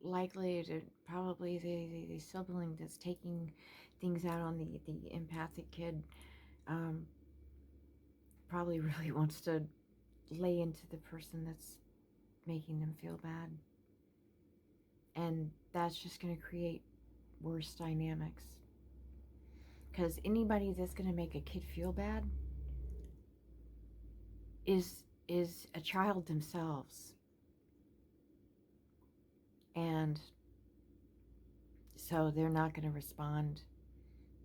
likely to probably the sibling that's taking things out on the empathic kid probably really wants to lay into the person that's making them feel bad. And that's just going to create worse dynamics. Because anybody that's going to make a kid feel bad is a child themselves. And so they're not going to respond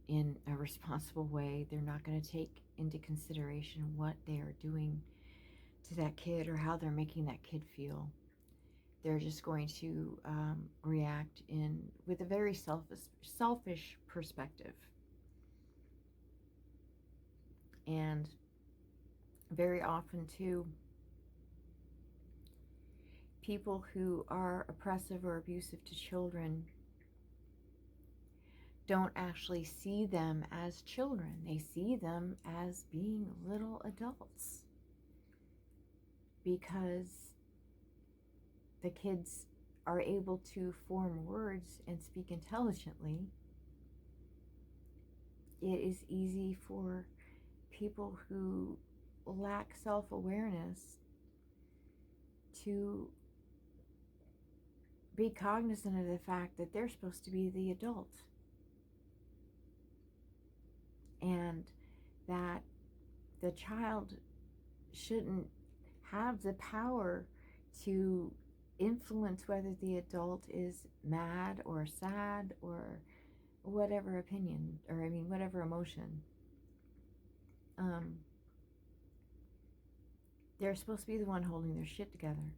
in a responsible way. They're not going to take into consideration what they are doing to that kid or how they're making that kid feel. They're just going to react with a very selfish perspective. And very often, too, people who are oppressive or abusive to children don't actually see them as children. They see them as being little adults. Because the kids are able to form words and speak intelligently, it is easy for people who lack self-awareness to be cognizant of the fact that they're supposed to be the adult. And that the child shouldn't have the power to influence whether the adult is mad or sad or whatever opinion, or whatever emotion. They're supposed to be the one holding their shit together.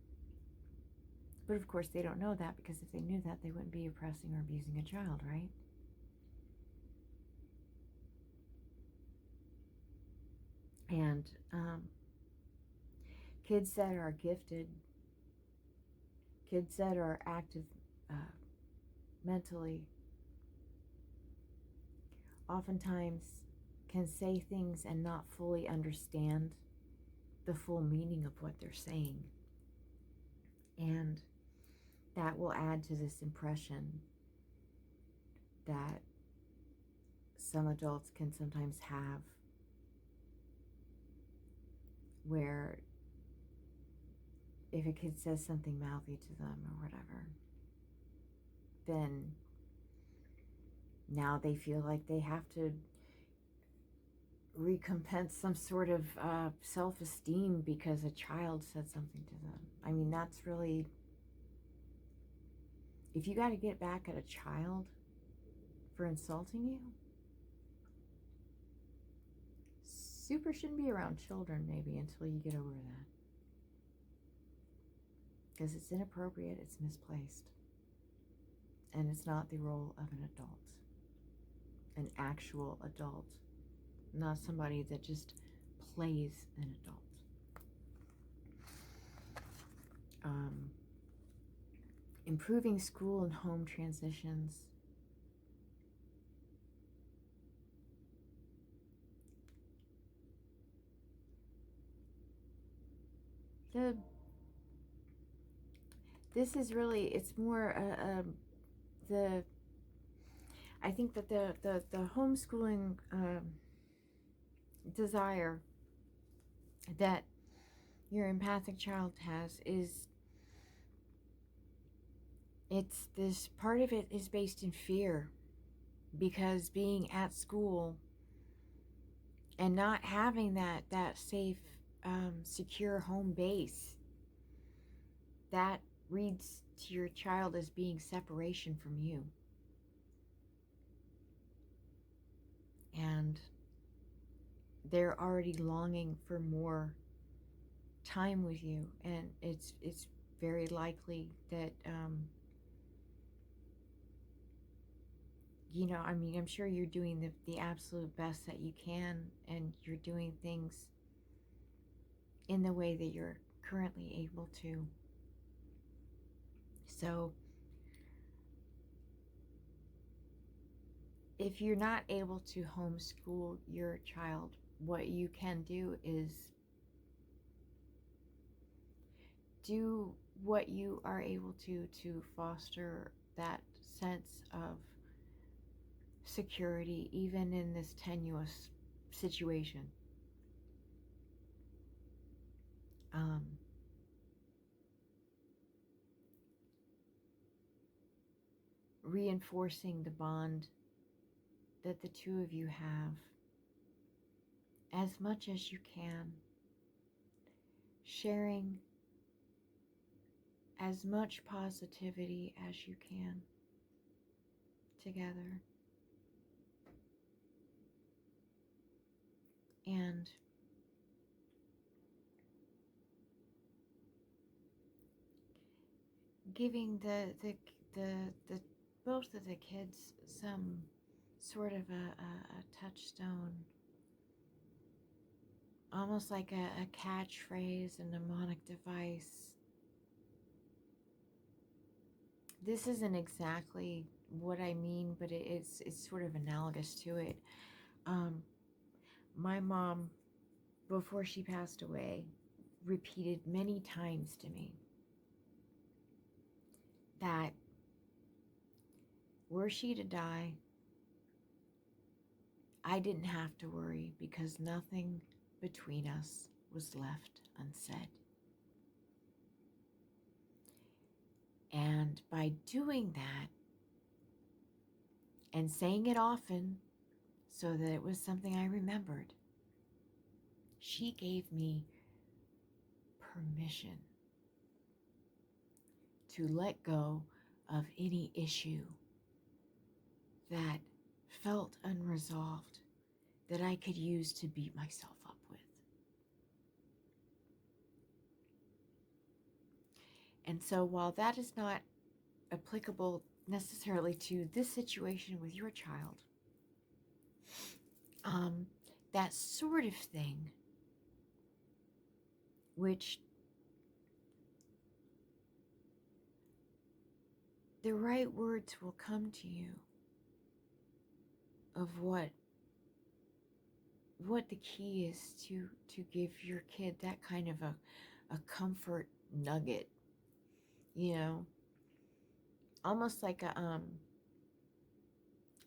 But of course they don't know that, because if they knew that, they wouldn't be oppressing or abusing a child, right? And kids that are gifted, kids that are active mentally, oftentimes can say things and not fully understand the full meaning of what they're saying. And that will add to this impression that some adults can sometimes have, where if a kid says something mouthy to them or whatever, then now they feel like they have to recompense some sort of self-esteem because a child said something to them. That's really, if you got to get back at a child for insulting you, super shouldn't be around children maybe until you get over that. Because it's inappropriate, it's misplaced. And it's not the role of an adult, an actual adult. not somebody that just plays an adult. Improving school and home transitions. This is really, it's more I think that the homeschooling desire that your empathic child has is, it's this part of it is based in fear, because being at school and not having that safe, secure home base, that reads to your child as being separation from you. And they're already longing for more time with you, and it's very likely that you know, I mean, I'm sure you're doing the absolute best that you can, and you're doing things in the way that you're currently able to. So if you're not able to homeschool your child, what you can do is do what you are able to foster that sense of security, even in this tenuous situation. Reinforcing the bond that the two of you have as much as you can, sharing as much positivity as you can together, and giving the both of the kids some sort of a touchstone, almost like a catchphrase, a mnemonic device. This isn't exactly what I mean, but it's sort of analogous to it. My mom, before she passed away, repeated many times to me that were she to die, I didn't have to worry, because nothing between us was left unsaid. And by doing that and saying it often so that it was something I remembered, she gave me permission to let go of any issue that felt unresolved that I could use to beat myself up with. And so while that is not applicable necessarily to this situation with your child, that sort of thing, which the right words will come to you of what the key is to give your kid that kind of a comfort nugget, you know, almost like a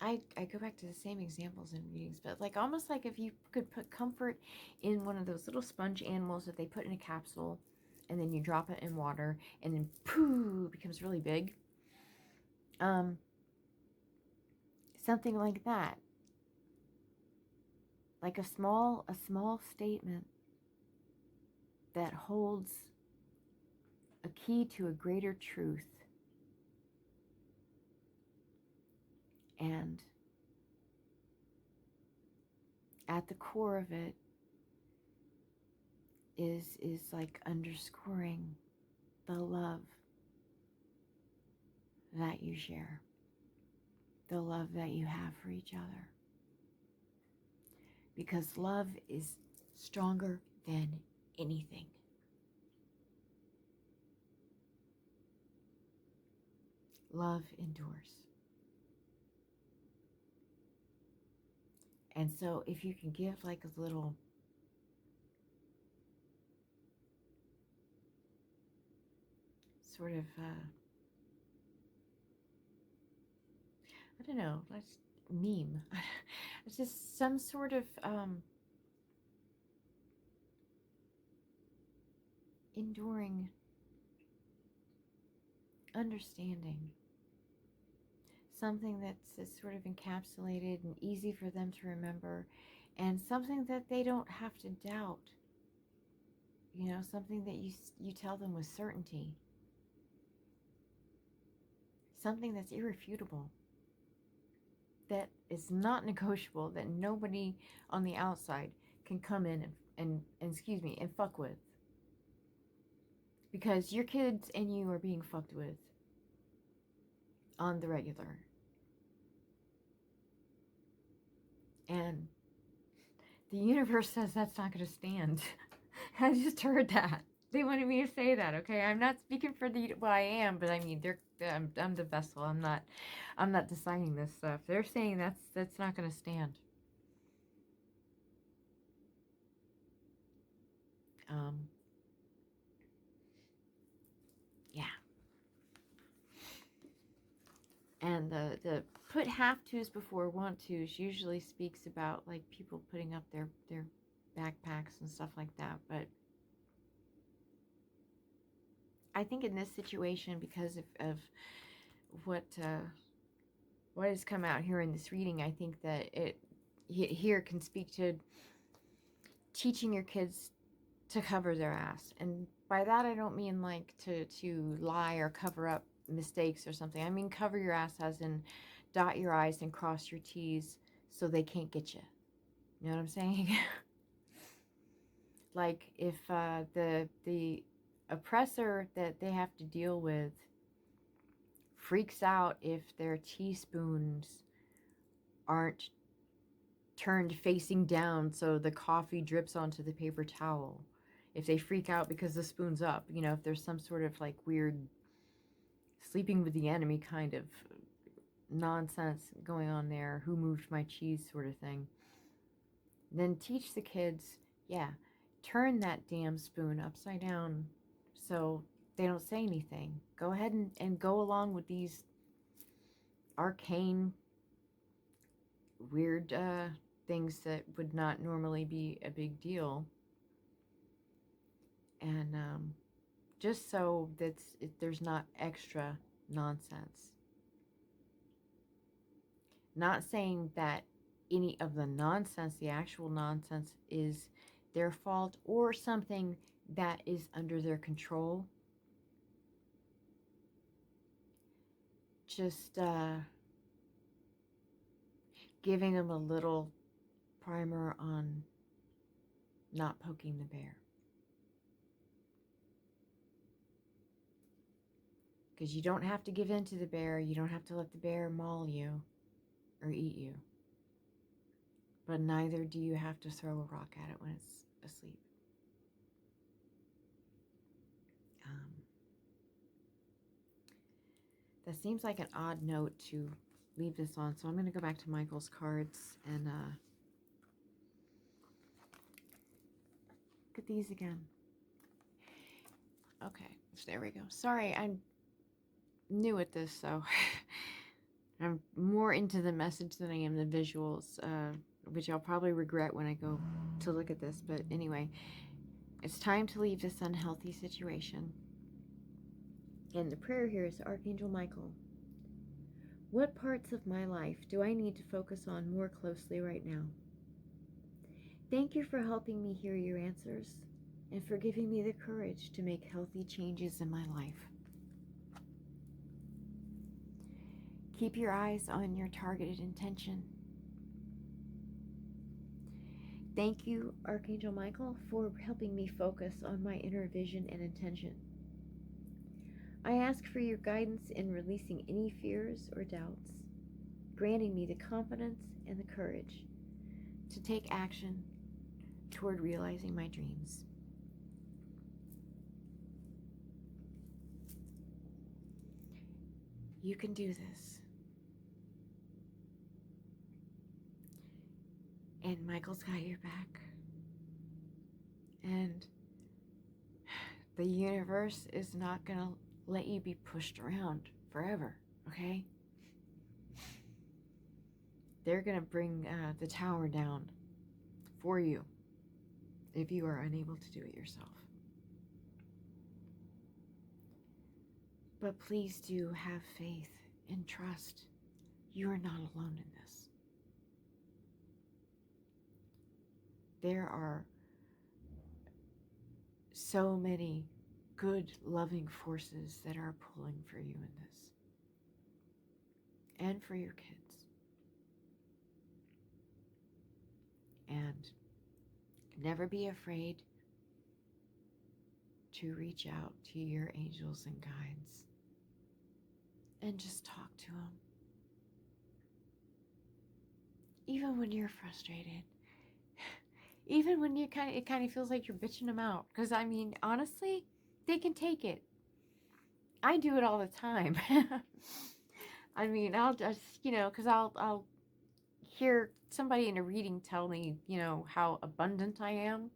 I go back to the same examples in readings, but like almost like if you could put comfort in one of those little sponge animals that they put in a capsule, and then you drop it in water, and then pooh, it becomes really big. Something like that. Like a small statement that holds a key to a greater truth, and at the core of it is like underscoring the love that you share, the love that you have for each other. because love is stronger than anything. Love endures. And so if you can give like a little sort of, I don't know, let's meme. It's just some sort of enduring understanding. Something that's sort of encapsulated and easy for them to remember, and something that they don't have to doubt. You know, something that you tell them with certainty. Something that's irrefutable. That is not negotiable, that nobody on the outside can come in and excuse me, and fuck with. Because your kids and you are being fucked with on the regular. And the universe says that's not going to stand. I just heard that. They wanted me to say that, okay? I'm not speaking for the, well, I am, but I mean, I'm the vessel. I'm not deciding this stuff. They're saying that's not going to stand. Yeah. And the put have tos before want tos usually speaks about like people putting up their backpacks and stuff like that. But I think in this situation, because of what has come out here in this reading, I think that it here can speak to teaching your kids to cover their ass. And by that I don't mean like to lie or cover up mistakes or something. I mean cover your ass as in dot your I's and cross your T's so they can't get you. You know what I'm saying? Like if the oppressor that they have to deal with freaks out if their teaspoons aren't turned facing down so the coffee drips onto the paper towel. If they freak out because the spoon's up, you know, if there's some sort of like weird sleeping with the enemy kind of nonsense going on there, who moved my cheese sort of thing, then teach the kids, yeah, turn that damn spoon upside down so they don't say anything. Go ahead and go along with these arcane, weird things that would not normally be a big deal. And just so that there's not extra nonsense. Not saying that any of the nonsense, the actual nonsense, is their fault or something that is under their control. Just giving them a little primer on not poking the bear. Because you don't have to give in to the bear. You don't have to let the bear maul you or eat you. But neither do you have to throw a rock at it when it's asleep. That seems like an odd note to leave this on, so I'm going to go back to Michael's cards and look at these again. Okay, so there we go. Sorry, I'm new at this, so I'm more into the message than I am the visuals, which I'll probably regret when I go to look at this. But anyway, it's time to leave this unhealthy situation. And the prayer here is Archangel Michael. What parts of my life do I need to focus on more closely right now? Thank you for helping me hear your answers and for giving me the courage to make healthy changes in my life. Keep your eyes on your targeted intention. Thank you, Archangel Michael, for helping me focus on my inner vision and intention. I ask for your guidance in releasing any fears or doubts, granting me the confidence and the courage to take action toward realizing my dreams. You can do this. And Michael's got your back. And the universe is not going to let you be pushed around forever, okay? They're going to bring the tower down for you if you are unable to do it yourself. But please do have faith and trust. You are not alone in this. There are so many good, loving forces that are pulling for you in this. And for your kids. And never be afraid to reach out to your angels and guides and just talk to them. Even when you're frustrated. Even when it kind of feels like you're bitching them out. Because, I mean, honestly, they can take it. I do it all the time. I mean, I'll just, because I'll hear somebody in a reading tell me, how abundant I am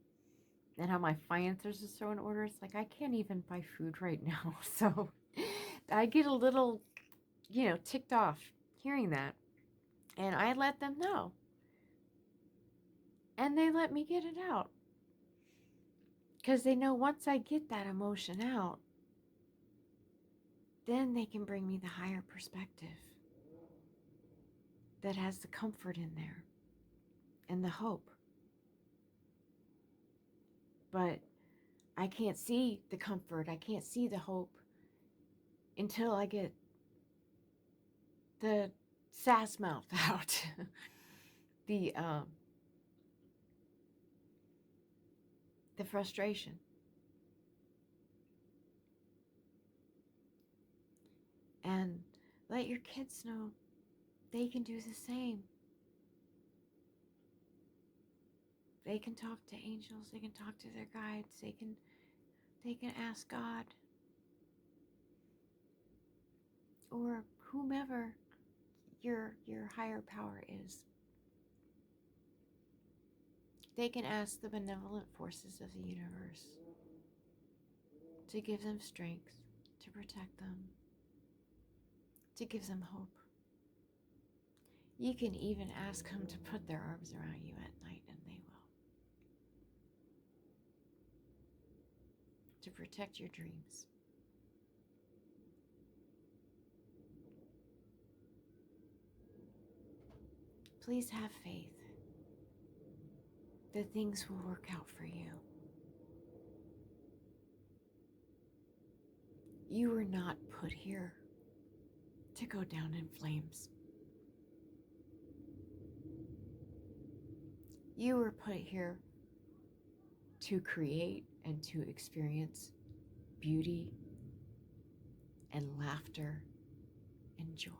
and how my finances are so in order. It's like, I can't even buy food right now. So I get a little, ticked off hearing that. And I let them know. And they let me get it out. Because they know once I get that emotion out, then they can bring me the higher perspective that has the comfort in there and the hope. But I can't see the comfort, I can't see the hope until I get the sass mouth out. the frustration. And let your kids know they can do the same. They can talk to angels, they can talk to their guides, they can ask God or whomever your higher power is. They can ask the benevolent forces of the universe to give them strength, to protect them, to give them hope. You can even ask them to put their arms around you at night, and they will. To protect your dreams. Please have faith that things will work out for you. You were not put here to go down in flames. You were put here to create and to experience beauty and laughter and joy.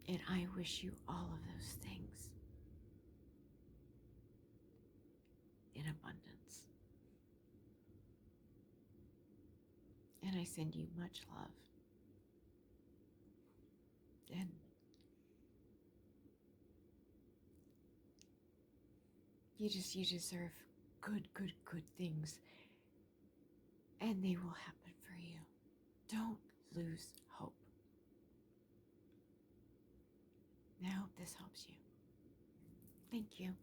And I wish you all of those things in abundance. And I send you much love. And you deserve good things. And they will happen for you. Don't lose hope. I hope this helps you. Thank you.